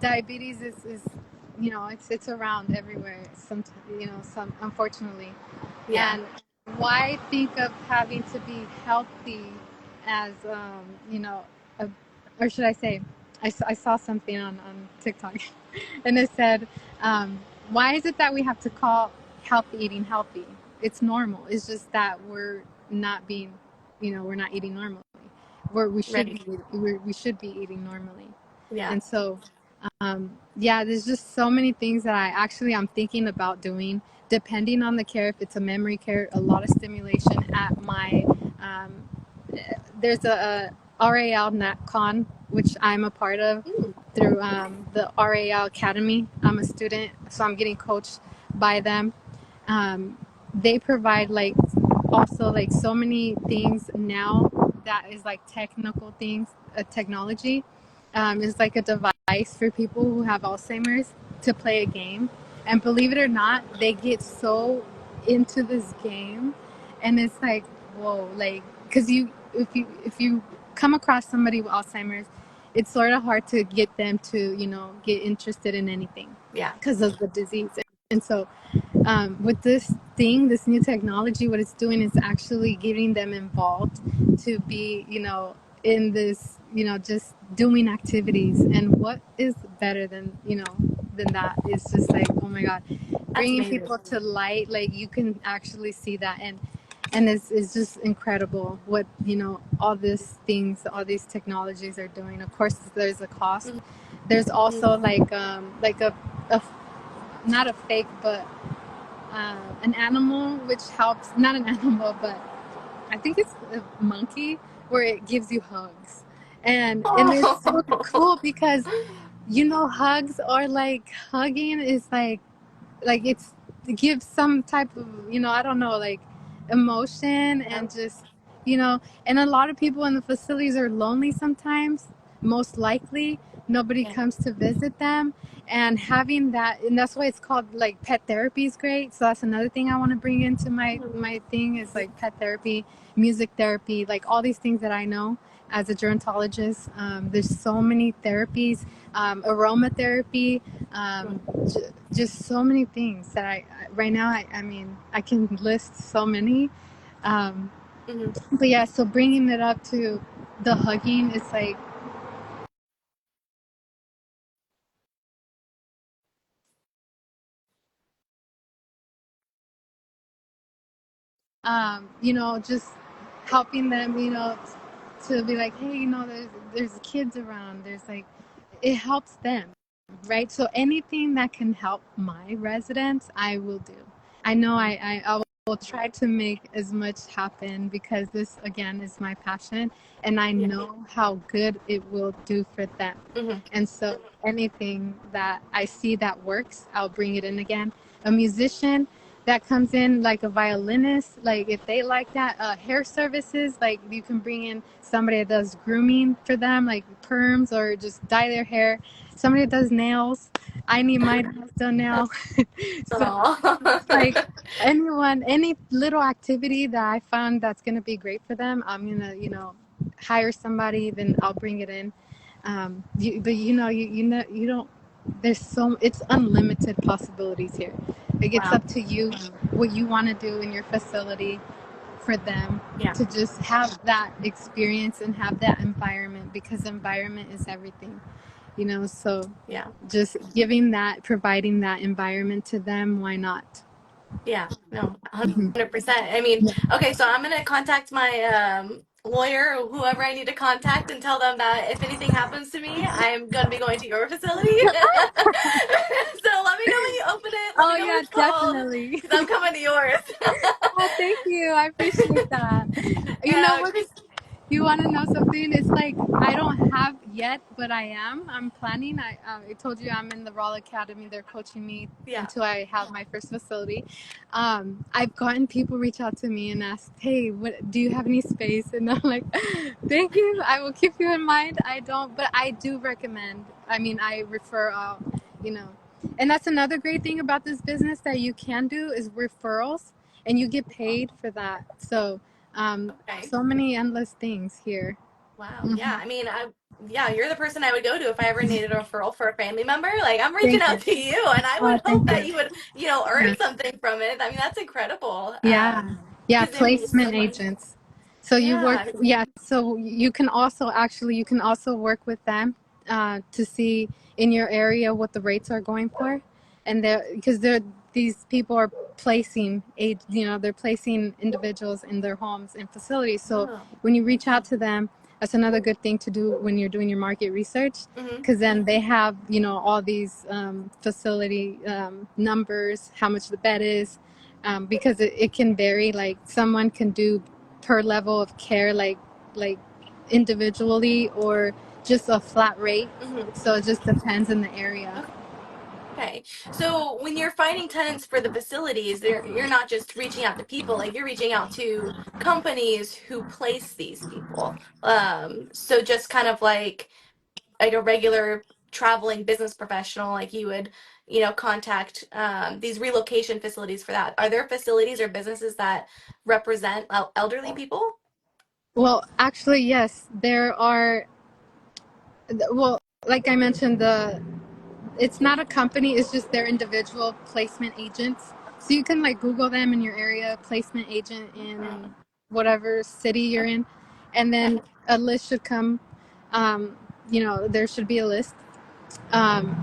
diabetes is it's around everywhere. Some unfortunately, Yeah. and why think of having to be healthy as a, or should I say, I saw something on TikTok, and it said, why is it that we have to call healthy eating healthy? It's normal. It's just that we're not being, we're not eating normally. We should Right. be we should be eating normally, Yeah. and so yeah, there's just so many things that I'm thinking about doing, depending on the care. If it's a memory care, a lot of stimulation at my, um, there's a RAL NatCon, which I'm a part of Mm. through the RALAcademy. I'm a student, so I'm getting coached by them. They provide like also like so many things now that is like technical things, technology. Is like a device for people who have Alzheimer's to play a game. And believe it or not, they get so into this game, and it's like, whoa, like, because if you come across somebody with Alzheimer's, it's sort of hard to get them to get interested in anything Yeah. because of the disease. And so with this new technology, what it's doing is actually getting them involved to be, in this, just doing activities. And what is better than that? It's just like, oh my God, That's bringing amazing. people to light. Like you can actually see that, and it's just incredible what all these technologies are doing. Of course, there's a cost. There's also like a not a fake, but an animal which helps, not an animal, but I think it's a monkey, where it gives you hugs. And it's so Oh. cool because hugs are like, hugging is like it's, to give some type of, I don't know, like emotion, Yeah. and just, and a lot of people in the facilities are lonely sometimes. Most likely nobody Yeah. comes to visit them, and having that, and that's why it's called, like, pet therapy is great. So that's another thing I want to bring into my thing, is like pet therapy, music therapy, like all these things that I know as a gerontologist. There's so many therapies, aromatherapy, just so many things that right now, I mean, I can list so many. Um, Mhm. but yeah, so bringing it up to the hugging is like, just helping them, to be like, hey, there's kids around. There's like, it helps them, right? So anything that can help my residents, I will do. I know I will try to make as much happen, because this again is my passion, and I Yeah. know how good it will do for them. Mhm. And so anything that I see that works, I'll bring it in again. A musician that comes in, like a violinist, like if they like that, hair services, like you can bring in somebody that does grooming for them, like perms, or just dye their hair. Somebody that does nails. I need my nails done now. So like Aw. any little activity that I found that's going to be great for them, I'm going to, hire somebody, then I'll bring it in. But you don't, it's unlimited possibilities here. Like, it's Wow. up to you what you want to do in your facility for them, Yeah. to just have that experience and have that environment, because environment is everything, so Yeah. just providing that environment to them, why not? Yeah. No, 100%. I mean, okay, so I'm gonna contact my lawyer or whoever I need to contact and tell them that if anything happens to me, I'm gonna be going to your facility. So let me know when you open it. Let me Oh know what yeah, it's called, definitely. because I'm coming to yours. Oh, thank you. I appreciate that. You know Yeah, what? Chris. You want to know something? It's like I don't have yet, but I'm planning. I told you I'm in the RALAcademy. They're coaching me Yeah. until I have my first facility. I've gotten people reach out to me and ask, "Hey, what do you have any space?" And I'm like, "Thank you. I will keep you in mind." I don't, but I do recommend. I mean, I refer out. You know, and that's another great thing about this business that you can do is referrals, and you get paid for that. So. Okay. So many endless things here. Wow. Yeah. Hmm. I mean, yeah, you're the person I would go to if I ever needed a referral for a family member. Like, I'm reaching Thank out you. to you, and I Oh, would hope thank that you. you would, earn Yeah. something from it. I mean, that's incredible. Yeah. Yeah. Because it means so Placement much. agents. So you work, Yeah. yeah. So you can also work with them to see in your area what the rates are going for. And because these people are placing they're placing individuals in their homes and facilities. So Oh. when you reach out to them, that's another good thing to do when you're doing your market research, Hmm. because then they have, all these facility numbers, how much the bed is, because it can vary. Like someone can do per level of care, like individually or just a flat rate. Hmm. So it just depends in the area. Okay. So when you're finding tenants for the facilities, you're not just reaching out to people, like you're reaching out to companies who place these people. So just kind of like a regular traveling business professional, like you would, contact these relocation facilities for that. Are there facilities or businesses that represent elderly people? Well, actually, yes, there are. Well, like I mentioned, it's not a company, it's just their individual placement agents. So you can like Google them in your area, placement agent in Oh, whatever city you're in, and then okay. a list should come. There should be a list, um,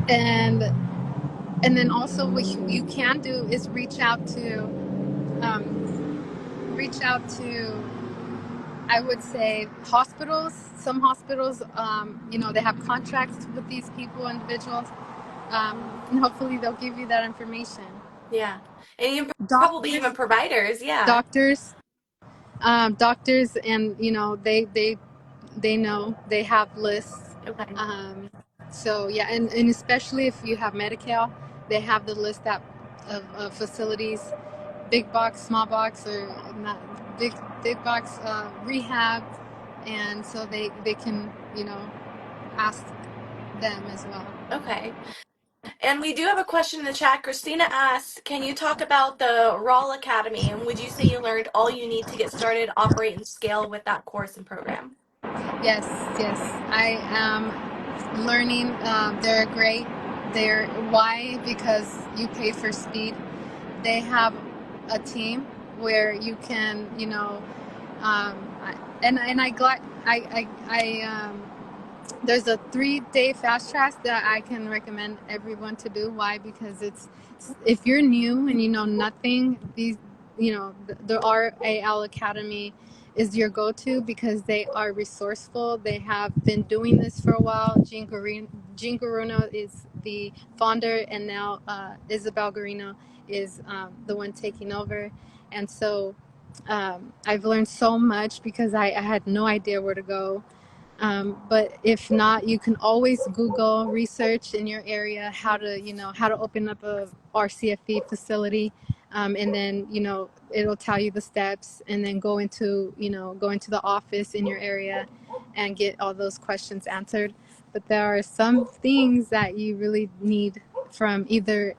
and then also what you can do is reach out to, I would say, hospitals. Some hospitals, they have contracts with these individuals, and hopefully they'll give you that information. Yeah. And even probably Doctors, even providers, yeah. doctors, doctors, and they know they have lists. Okay. Um, so yeah, and especially if you have Medicare, they have the list of facilities, big box, small box, or not big box rehab, and so they can ask them as well. Okay. And we do have a question in the chat. Christina asks, can you talk about the RALAcademy? And would you say you learned all you need to get started, operate, and scale with that course and program? Yes, yes, I am learning. They're great. They're why? Because you pay for speed. They have a team where you can, and I glad there's a 3-day fast track that I can recommend everyone to do. Why? Because if you're new and you know nothing, the RAL Academy is your go-to because they are resourceful. They have been doing this for a while. Jean Guarino is the founder, and now Isabel Guarino is the one taking over. And so I've learned so much because I had no idea where to go. But if not, you can always Google research in your area how to open up a RCFE facility, and then it'll tell you the steps, and then go into the office in your area and get all those questions answered. But there are some things that you really need from either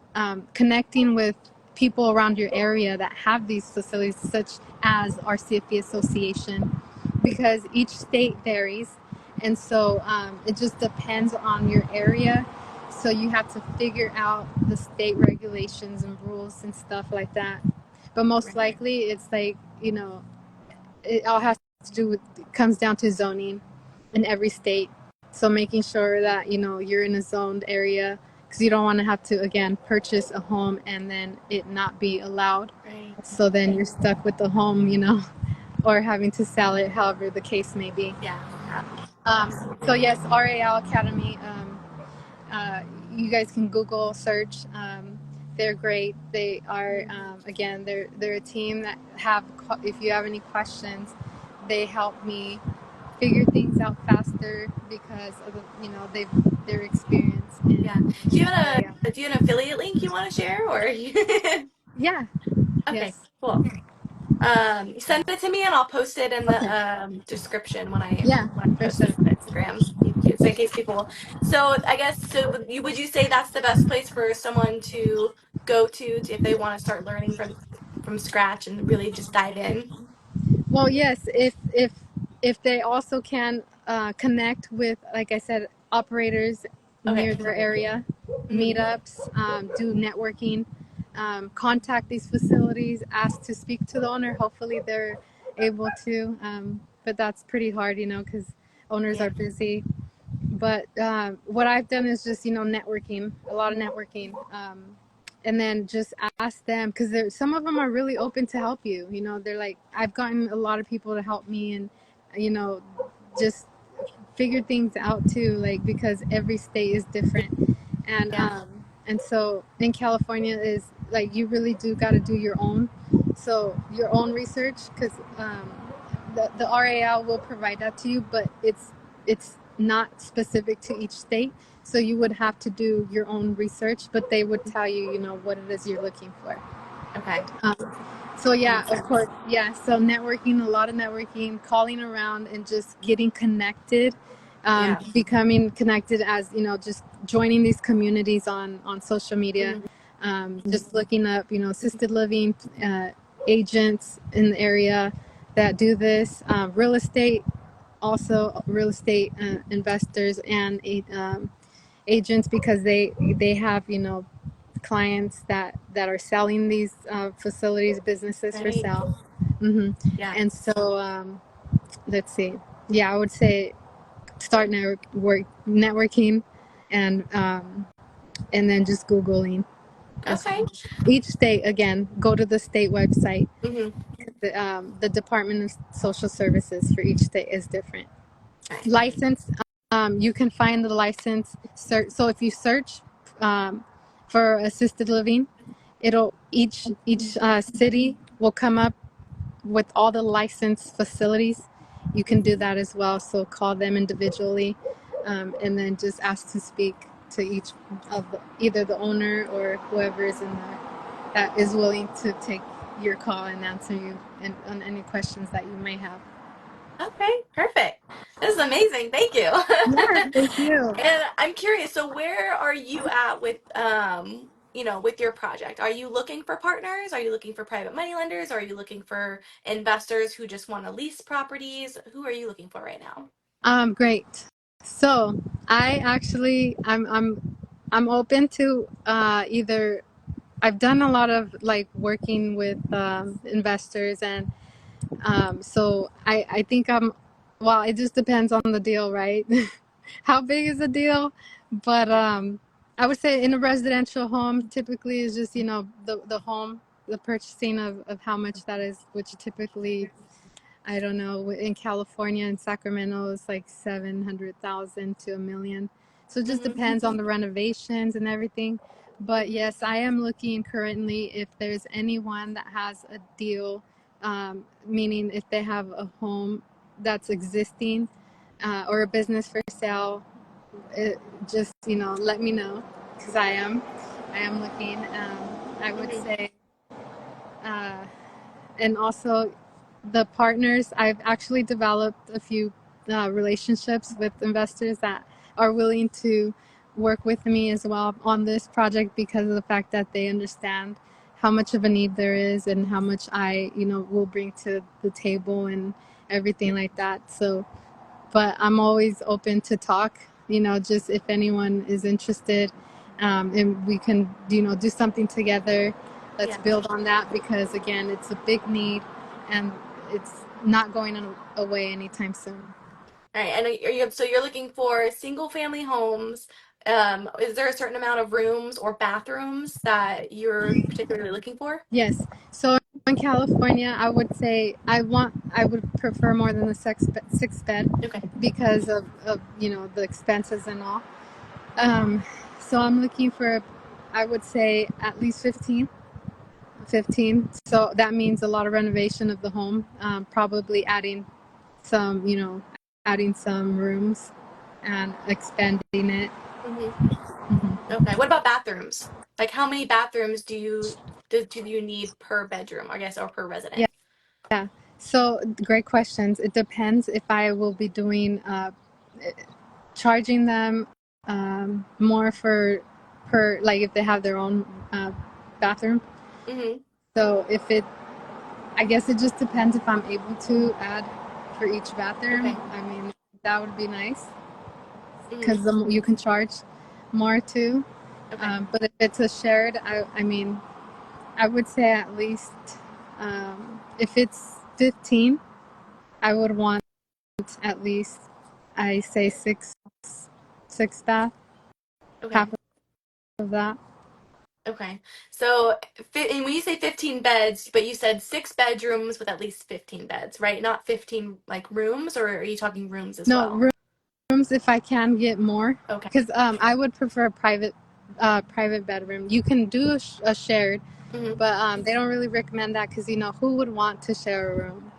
connecting with people around your area that have these facilities, such as RCFE Association, because each state varies, and so it just depends on your area. So you have to figure out the state regulations and rules and stuff like that. But most Right. likely, it's like it all has to do with, it comes down to zoning in every state. So making sure that you're in a zoned area, because you don't want to have to again purchase a home and then it not be allowed. Right. So then you're stuck with the home, or having to sell it, however the case may be. Yeah. So Absolutely. yes, RAL Academy. You guys can Google search. They're great. They are again. They're a team that have. If you have any questions, they help me figure things out faster because of their experience in Yeah. Do you have area. an affiliate link you want to share or Yeah. Okay, Yes. cool. Send it to me and I'll post it in the Okay. description Yeah, when I for post it sure. on Instagram, so in case people. So I guess so. Would you say that's the best place for someone to go to if they want to start learning from scratch and really just dive in? Well, yes, if they also can connect with, like I said, operators Okay. near their area, Mhm. meetups, do networking, contact these facilities, ask to speak to the owner. Hopefully, they're able to, but that's pretty hard, because owners Yeah. are busy. But what I've done is just networking, a lot of networking, and then just ask them because some of them are really open to help you. They're like, I've gotten a lot of people to help me, and you know just figure things out too, like because every state is different, and Yeah. so in California is like you really do got to do your own research because the RAL will provide that to you, but it's not specific to each state. So you would have to do your own research, but they would tell you, what it is you're looking for. Okay. Um, so That yeah, makes of course, sense. yeah. So networking, a lot of networking, calling around, and just getting connected, Yeah. becoming connected as just joining these communities on social media, Mhm. just looking up, assisted living agents in the area that do this, real estate, also real estate investors and agents because they have clients that are selling these facilities, businesses for Right. sale. Yeah. And so let's see, yeah, I would say start networking, and then just googling as Okay. well. Each state, again, go to the state website. Mhm. The Department of Social Services for each state is different. Right. License, you can find the license search. So if you search for assisted living, it'll each city will come up with all the licensed facilities. You can do that as well. So call them individually, and then just ask to speak to each of either the owner or whoever is in there that is willing to take your call and answer you on any questions that you may have. Okay, perfect. This is amazing. Thank you. Yeah, thank you. And I'm curious, so where are you at with with your project? Are you looking for partners? Are you looking for private money lenders? Are you looking for investors who just want to lease properties? Who are you looking for right now? Great. So I'm open to either. I've done a lot of like working with investors, and so I think well, it just depends on the deal, right? How big is the deal? But I would say in a residential home, typically is just the home, the purchasing of how much that is, which typically, I don't know, in California and Sacramento it's like 700,000 to $1 million. So it just Mm-hmm. depends on the renovations and everything. But yes, I am looking currently if there's anyone that has a deal, meaning if they have a home that's existing, or a business for sale, just let me know because I am looking. I would Mm-hmm. say, uh, and also the partners. I've actually developed a few relationships with investors that are willing to work with me as well on this project because of the fact that they understand how much of a need there is and how much I will bring to the table and everything like that. So, but I'm always open to talk, just if anyone is interested, and we can, do something together. Let's Yeah. build on that because, again, it's a big need and it's not going away anytime soon. All right. And so you're looking for single family homes. Is there a certain amount of rooms or bathrooms that you're particularly looking for? Yes. So in California, I would say I would prefer more than the six bed Okay. because of the expenses and all. Um, so I'm looking for, I would say, at least 15. So that means a lot of renovation of the home, probably adding some, adding some rooms and expanding it. Mm-hmm. Mhm. Okay. What about bathrooms? Like, how many bathrooms do you need per bedroom, I guess, or per resident? Yeah. So great questions. It depends if I will be doing charging them more for per, like if they have their own bathroom. Mm-hmm. So if it, I guess it just depends if I'm able to add for each bathroom. Okay. I mean, that would be nice Mm-hmm. because you can charge more too. Okay. But if it's a shared, I mean, I would say at least if it's 15, I would want at least, I say six bath, half Okay. of that. Okay. So, and when you say 15 beds, but you said 6 bedrooms with at least 15 beds, right? Not 15 like rooms, or are you talking rooms as No, well? rooms if I can get more, Okay. because I would prefer a private bedroom. You can do a shared, Mm-hmm. but they don't really recommend that because who would want to share a room?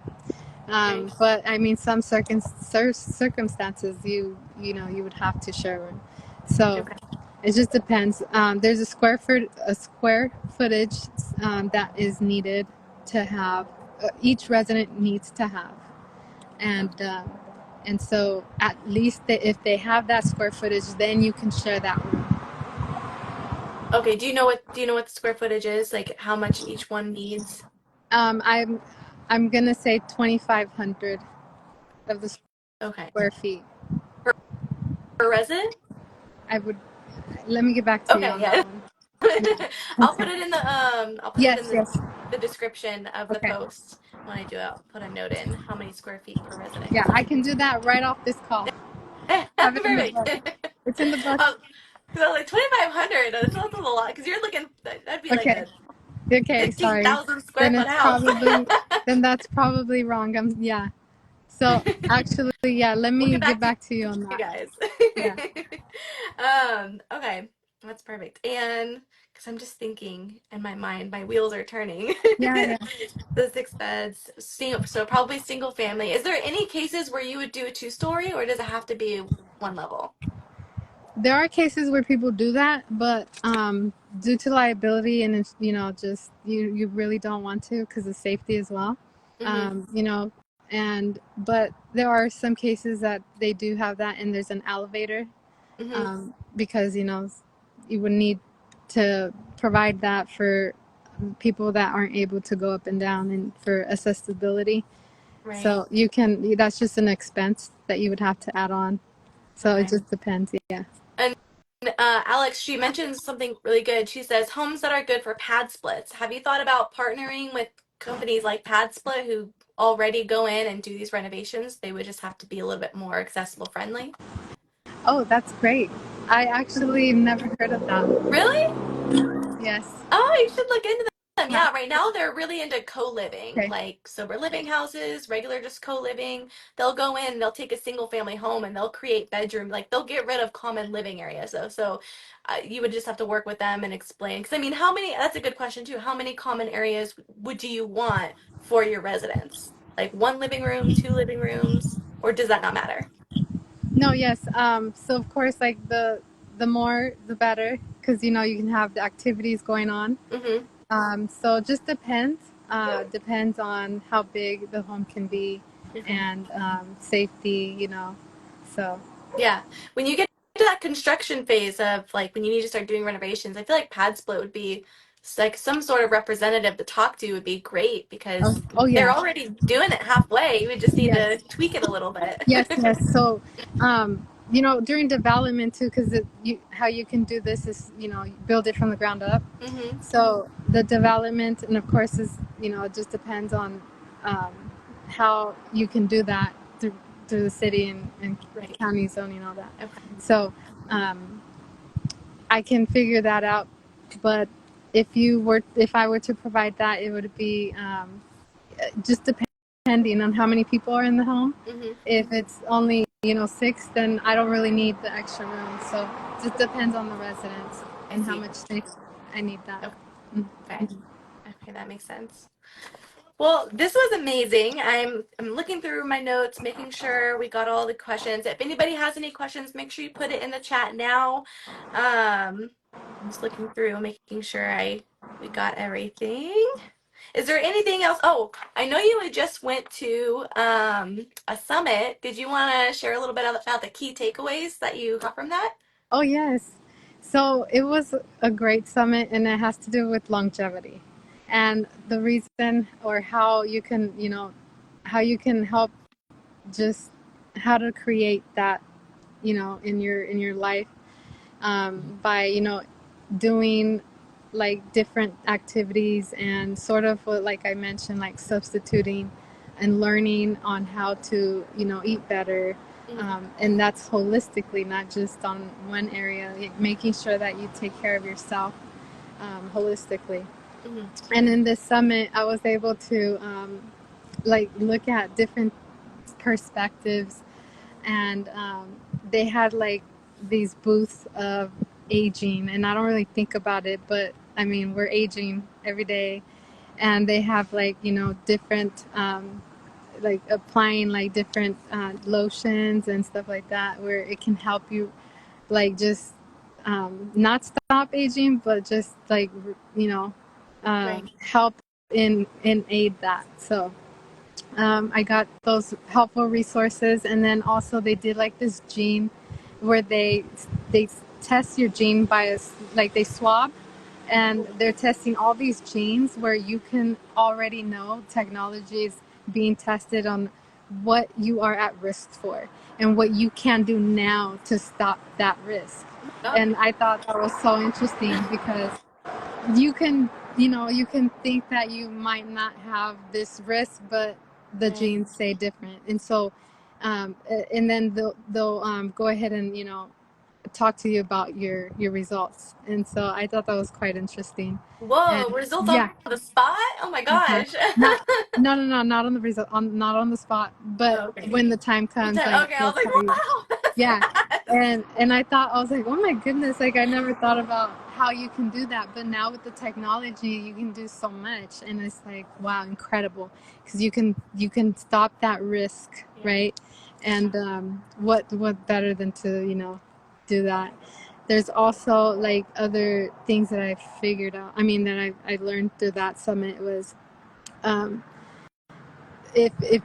Right. But I mean, some circumstances you would have to share a room. So Okay. it just depends. There's a square footage that is needed to have, each resident needs to have, Okay. and so at least if they have that square footage, then you can share that room. Okay. Do you know what the square footage is? Like how much each one needs? I'm gonna say 2,500 of the Okay. square feet. Per resident? I would Let me get back to you Okay. on Yeah. that one. I'll put Okay. it in Yes. Yes. the description of the Okay. post when I do it. I'll put a note in how many square feet per resident Yeah, because I can do that right off this call. Have it in the perfect. book. It's in the book. Because I was like 2,500. That's a lot. Because you're looking, that'd be like Okay. a Okay. Sorry. 15,000 square Then foot it's house. probably then that's probably wrong. Yeah. So actually, yeah. Let We'll me get get back to back to you on you that. guys. Yeah. Okay, that's perfect. And because I'm just thinking in my mind, my wheels are turning. Yeah. Yeah. The 6 beds, so probably single family. Is there any cases where you would do a 2-story, or does it have to be one level? There are cases where people do that, but due to liability and it's, just you really don't want to because of safety as well. Mm-hmm. Um, you know, but there are some cases that they do have that, and there's an elevator Mm-hmm. because you would need to provide that for people that aren't able to go up and down and for accessibility. Right. So that's just an expense that you would have to add on. So it Okay. just depends. Yeah. And Alex, she mentions something really good. She says homes that are good for pad splits. Have you thought about partnering with companies like Pad Split who already go in and do these renovations? They would just have to be a little bit more accessible friendly. Oh, that's great. I actually never heard of that. Really? Yes. Oh, you should look into them. Huh. Yeah, right now they're really into co-living, Okay. like sober living houses, regular just co-living. They'll go in, they'll take a single family home and they'll create bedroom, like they'll get rid of common living areas though. So you would just have to work with them and explain. Because I mean, that's a good question too. How many common areas would you want for your residents? Like one living room, two living rooms, or does that not matter? No, yes. So of course, like the more the better, because you can have the activities going on. Mm-hmm. So it just depends. Depends on how big the home can be Okay. and safety. So Yeah. When you get to that construction phase of like when you need to start doing renovations, I feel like Pad Split would be like some sort of representative to talk to would be great oh, because oh they're yeah. already doing it halfway. You would just need Yes. to tweak it a little bit. Yes, yes. So, during development too, because how you can do this is, build it from the ground up. Hmm. So the development, and of course, it just depends on how you can do that through the city and Right. county zoning and all that. Okay. So um, I can figure that out. But if I were to provide that, it would be just depending on how many people are in the home. Hmm. If it's only, 6, then I don't really need the extra room. So it just depends on the residents I and how see. much space I need that. Okay. Mm-hmm. Okay, that makes sense. Well, this was amazing. I'm looking through my notes, making sure we got all the questions. If anybody has any questions, make sure you put it in the chat now. I'm just looking through, making sure we got everything. Is there anything else? Oh, I know you had just went to a summit. Did you want to share a little bit about the key takeaways that you got from that? Oh, yes. So it was a great summit, and it has to do with longevity and the reason or how you can, how you can help, just how to create that, in your life, by, doing like different activities and sort of what, like I mentioned, like substituting and learning on how to, eat better. And that's holistically, not just on one area, like making sure that you take care of yourself holistically. Mm-hmm. And in this summit, I was able to like look at different perspectives, and they had like these booths of aging, and I don't really think about it, but I mean, we're aging every day, and they have like, different like applying like different lotions and stuff like that, where it can help you like just not stop aging, but just like, Right. help in aid that. So I got those helpful resources, and then also they did like this gene where they test your gene by like they swab, and they're testing all these genes where you can already know technology is being tested on what you are at risk for and what you can do now to stop that risk. Oh. And I thought that was so interesting because you can, you can think that you might not have this risk, but the genes say different. And so, and then they'll go ahead and, talk to you about your results. And so I thought that was quite interesting. Whoa, And results yeah, on the spot? Oh my uh-huh. gosh. Not, no, no, no, not on the result, not on the spot, but Okay. when the time comes, like Okay, I they'll was like, tell you. wow, that's Yeah. fast. And I was like, oh my goodness, like I never thought about how you can do that. But now with the technology, you can do so much. And it's like, wow, incredible. Because you can stop that risk, right? And what better than to, do that. There's also like other things that I figured out. I mean, that I learned through that summit was, um, if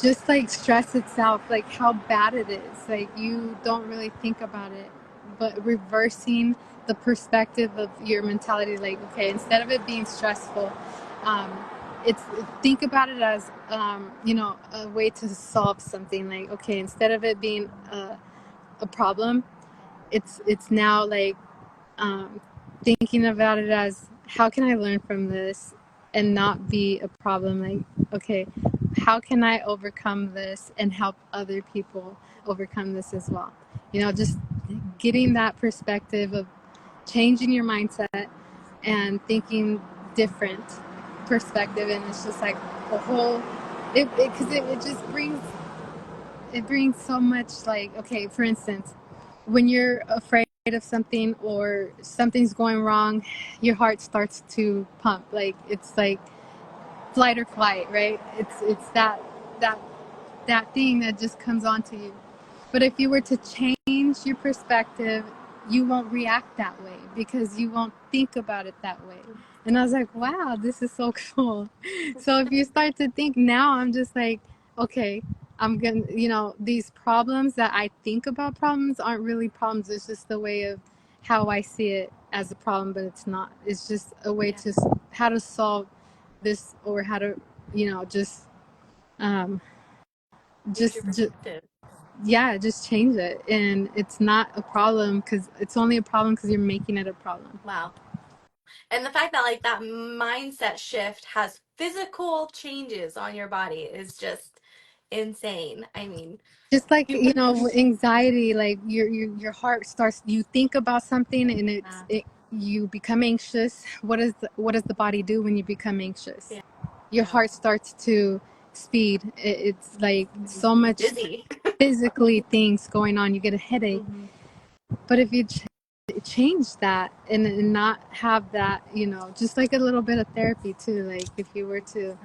just like stress itself, like how bad it is, like you don't really think about it, but reversing the perspective of your mentality, like, okay, instead of it being stressful, um, it's think about it as a way to solve something. Like, okay, instead of it being a problem, it's now like um, thinking about it as, how can I learn from this and not be a problem? Like, okay, how can I overcome this and help other people overcome this as well? Just getting that perspective of changing your mindset and thinking different perspective. And it's just like a whole, because it just brings so much, like, okay, for instance, when you're afraid of something or something's going wrong, your heart starts to pump, like it's like flight or flight, right? It's that that thing that just comes onto you. But if you were to change your perspective, you won't react that way because you won't think about it that way. And I was like, wow, this is so cool. So if you start to think now, I'm just like, okay, I'm gonna, these problems that I think about problems aren't really problems. It's just the way of how I see it as a problem, but it's not. It's just a way to how to solve this, or how to, just um, Change your just perspective. yeah, just change it. And it's not a problem because it's only a problem because you're making it a problem. Wow. And the fact that like that mindset shift has physical changes on your body is just insane. I mean, Just like, you anxiety, like your heart starts, you think about something and you become anxious. What does the body do when you become anxious? Your heart starts to speed. It's like so much dizzy. physically things going on. You get a headache. But if you change that and not have that, just like a little bit of therapy too, like if you were to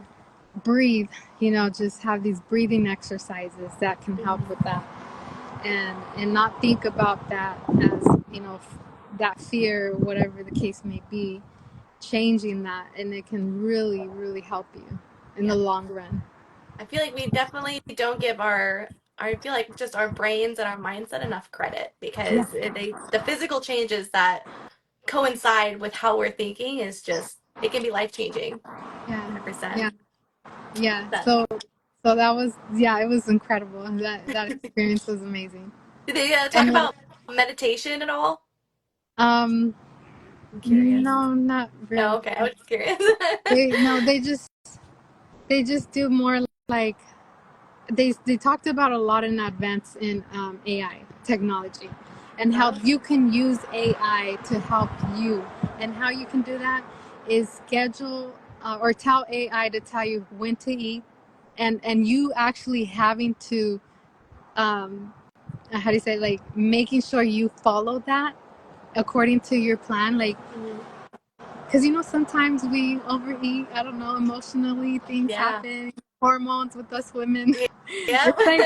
breathe, just have these breathing exercises that can help Mhm. with that, and not think about that as, that fear, whatever the case may be, changing that, and it can really, really help you in the Yeah. long run. I feel like we definitely don't give I feel like just our brains and our mindset enough credit Yeah, because the physical changes that coincide with how we're thinking is just it can be life changing. yeah, 100%. yeah, yeah. That So that was, yeah, it was incredible. That experience was amazing. did they talk And then, about meditation at all? um, I'm curious. no, not No, really. okay, I was just curious. No, they just do more like, they talked about a lot in advance in AI technology, and how Oh, you can use AI to help you, and how you can do that is schedule, or tell AI to tell you when to eat, and you actually having to, um, how do you say, like, making sure you follow that according to your plan, like, mhm. because sometimes we overeat. I don't know, emotionally things Yeah. happen, hormones with us women. Yeah. It's like,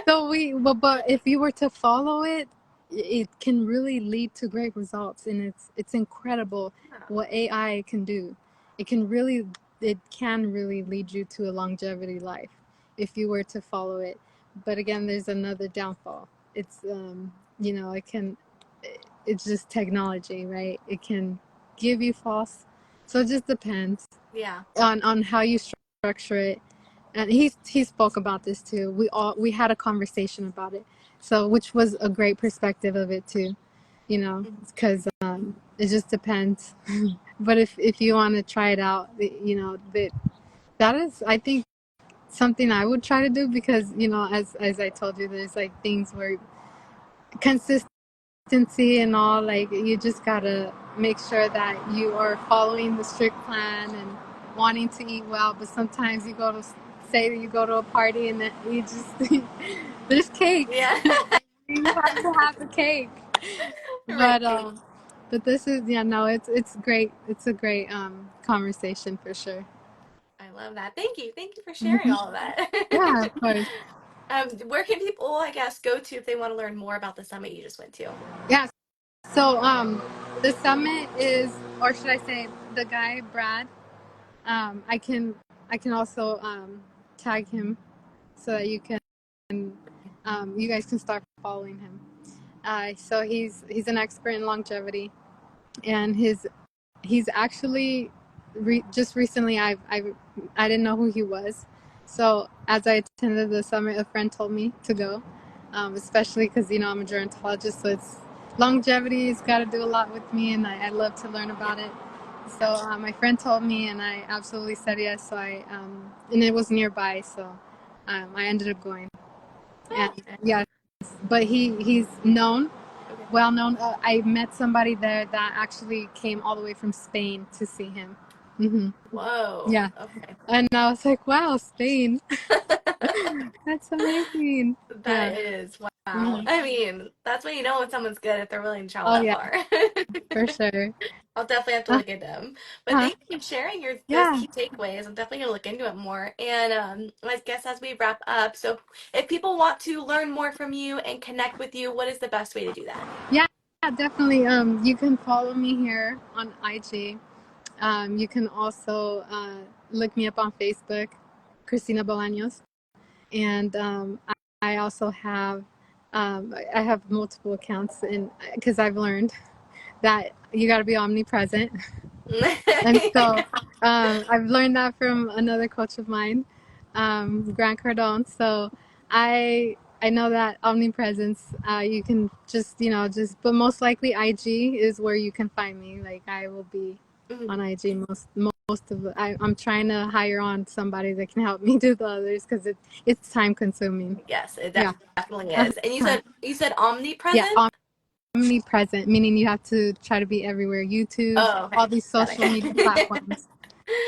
so but if you were to follow it, it can really lead to great results, and it's incredible what AI can do. It can really lead you to a longevity life if you were to follow it. But again, there's another downfall. It's, it's just technology, right? It can give you false. So it just depends Yeah. on how you structure it. And he spoke about this too. We had a conversation about it, so, which was a great perspective of it too, Mhm. because it just depends. But if you want to try it out, that is, I think, something I would try to do, because as I told you, there's like things where consistency and all, like, you just gotta make sure that you are following the strict plan and wanting to eat well. But sometimes you go to say that you go to a party, and then you just there's cake. Yeah. You have to have the cake. but Right. um but this is, yeah, no, it's great. It's a great conversation for sure. I love that. Thank you. Thank you for sharing Hmm. all of that. Yeah, of course. Where can people, I guess, go to if they want to learn more about the summit you just went to? Yeah, so the summit is, or should I say, the guy Brad, I can also tag him, so that you guys can start following him. So he's an expert in longevity, and he's actually, just recently, I didn't know who he was. So as I attended the summit, a friend told me to go, especially because I'm a gerontologist, so it's longevity's got to do a lot with me, and I love to learn Yeah, about it. So absolutely. my friend told me, and I absolutely said yes. So and it was nearby, so I ended up going. And Oh, okay. yeah, but he's known, Okay. well known. I met somebody there that actually came all the way from Spain to see him. Hmm. Whoa. Yeah, Okay. and I was like, wow, Spain, that's amazing. That Yeah. is wow. Hmm. I mean, that's when you know when someone's good if they're willing to travel Oh that yeah, far. for sure. I'll definitely have to Uh, look at them. But huh. thank you for sharing those Yeah. key takeaways. I'm definitely gonna look into it more. And I guess as we wrap up, so if people want to learn more from you and connect with you, what is the best way to do that? Yeah, definitely. You can follow me here on IG. You can also look me up on Facebook, Christina Bolaños. And I also have, I have multiple accounts, and because I've learned that you got to be omnipresent. And so I've learned that from another coach of mine, Grant Cardone. So I know that omnipresence, you can just, but most likely IG is where you can find me. Like, I will be on Mhm. IG most of it. I'm trying to hire on somebody that can help me do the others, because it's time consuming. Yes, it Yeah. definitely Uh-huh. is. And you said Yeah. omnipresent? Omnipresent, meaning you have to try to be everywhere. YouTube, Oh, all okay. these Got social media it. platforms.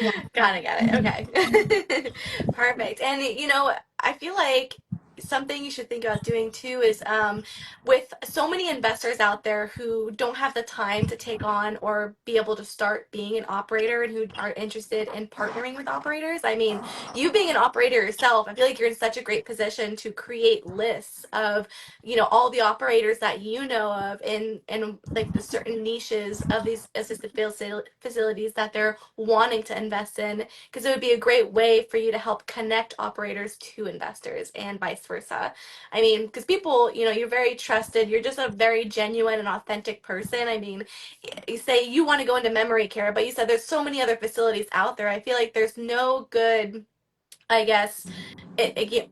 Yeah. Got it. Got it. Mhm. Okay. Perfect. And I feel like something you should think about doing too is with so many investors out there who don't have the time to take on or be able to start being an operator and who are interested in partnering with operators. I mean, you being an operator yourself, I feel like you're in such a great position to create lists of, all the operators that you know of in like the certain niches of these assisted facilities that they're wanting to invest in, because it would be a great way for you to help connect operators to investors and vice versa. I mean, because people, you're very trusted. You're just a very genuine and authentic person. I mean, you say you want to go into memory care, but you said there's so many other facilities out there. I feel like there's no good, I guess,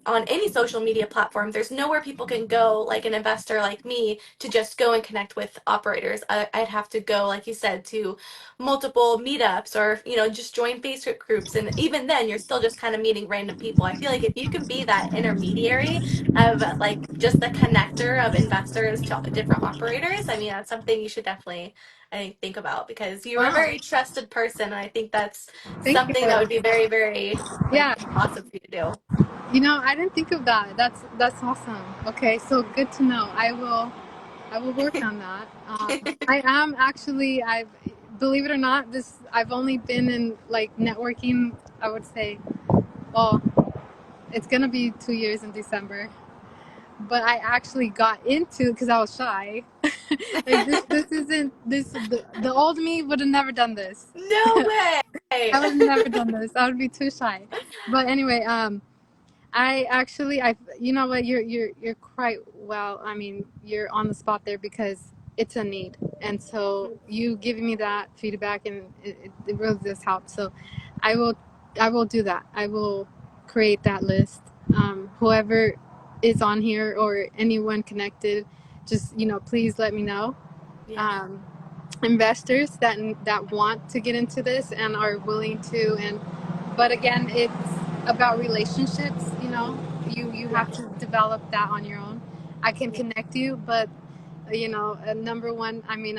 on any social media platform, there's nowhere people can go, like an investor like me, to just go and connect with operators. I'd have to go, like you said, to multiple meetups or, just join Facebook groups. And even then, you're still just kind of meeting random people. I feel like if you can be that intermediary of like just the connector of investors to different operators, I mean, that's something you should definitely, I think about, because you're a Wow, very trusted person. And I think that's thank something that would you. be very, very like Yeah, awesome for you to do. I didn't think of that. That's awesome. Okay, so good to know. I will work on that. I am actually, I've, believe it or not, I've only been in like networking, I would say, well, it's gonna be 2 years in December. But I actually got into because I was shy. Like this isn't this the old me would have never done this. No way. I would have never done this. I would be too shy. But anyway, I actually, you know what, you're quite well. I mean, you're on the spot there because it's a need, and so you giving me that feedback, and it really does help. So, I will, I will do that. I will create that list. Whoever is on here or anyone connected, just please let me know. Yeah. Um, Investors that want to get into this and are willing to, and but again, it's about relationships. You Yeah. have to develop that on your own. I can Yeah. connect you, but number one, I mean,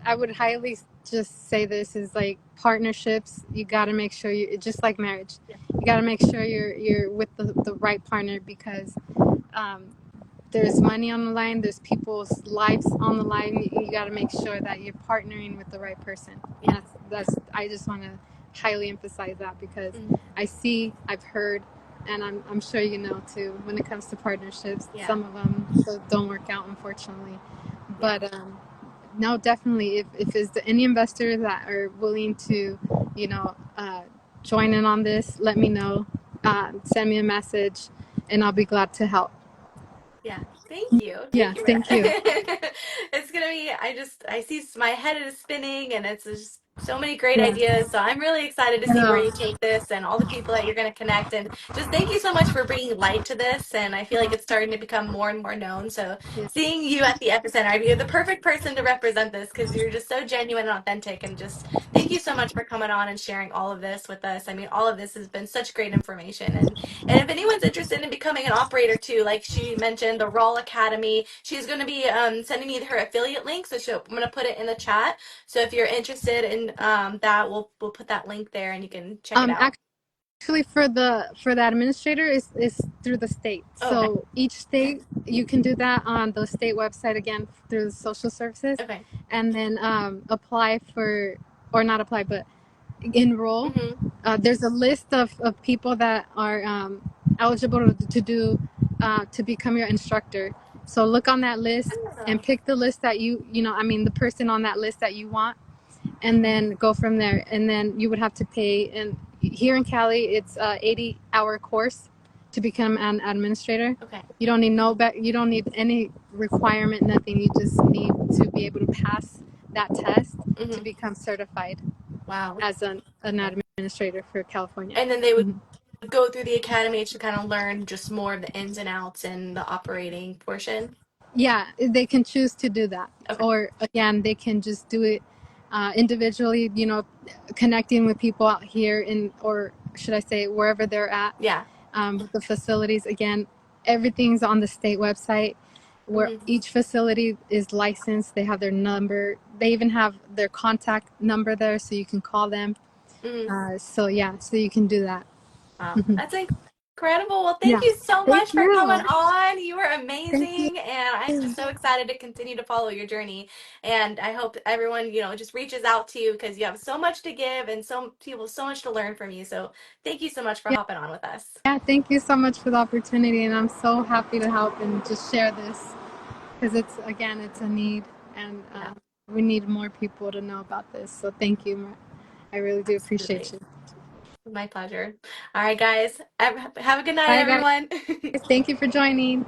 I would highly just say this is like partnerships. You got to make sure you, just like marriage, Yeah. you got to make sure you're with the right partner, because um, there's money on the line, there's people's lives on the line. You got to make sure that you're partnering with the right person. Yeah. That's I just want to highly emphasize that, because Mm. I've heard, and I'm sure too, when it comes to partnerships, Yeah. some of them don't work out, unfortunately. Yeah. But no, definitely, if is there any investor that are willing to join in on this, let me know. Send me a message, and I'll be glad to help. Yeah. Thank you. Thank Yeah, you for thank you. that. It's gonna be, I see my head is spinning and it's just so many great Yeah, ideas. So I'm really excited to I see where know. you take this and all the people that you're gonna connect. And just thank you so much for bringing light to this. And I feel like it's starting to become more and more known. So Yeah, seeing you at the epicenter, you're the perfect person to represent this because you're just so genuine and authentic. And just thank you so much for coming on and sharing all of this with us. I mean, all of this has been such great information. And if anyone's interested in becoming an operator too, like she mentioned, the RALAcademy, she's going to be sending me her affiliate link. So I'm going to put it in the chat. So if you're interested in that, we'll put that link there and you can check it out. actually, for the administrator is through the state. Okay. So each state, you can do that on the state website, again, through the social services, Okay. and then apply for, or not apply, but enroll. Mm-hmm. There's a list of people that are eligible to do to become your instructor. So look on that list and Oh, pick the list that I mean, the person on that list that you want, and then go from there. And then you would have to pay. And here in Cali, it's a 80-hour course to become an administrator. okay. You don't need you don't need any requirement, nothing. You just need to be able to pass that test to Mm-hmm. become certified Wow. as an Okay. administrator for California. And then they would Mhm. go through the academy to kind of learn just more of the ins and outs and the operating portion. Yeah, they can choose to do that, Okay. or again, they can just do it individually. Connecting with people out here in, or should I say, wherever they're at, Yeah. with the facilities. Again, everything's on the state website, where Mm-hmm. each facility is licensed. They have their number. They even have their contact number there, so you can call them. Mm-hmm. So yeah, so you can do that. Wow. Mhm. That's incredible. Well, thank Yeah. you so Thank much for coming you. on. You were Thank amazing, and I'm you. just so excited to continue to follow your journey. And I hope everyone, just reaches out to you because you have so much to give and so people so much to learn from you. So thank you so much for Yeah. hopping on with us. Yeah. Thank you so much for the opportunity. And I'm so happy to help and just share this because it's a need. And Yeah, we need more people to know about this. So thank you. I really do appreciate absolutely. you. My pleasure. All right, guys. Have a good night, Bye, guys. everyone. Thank you for joining.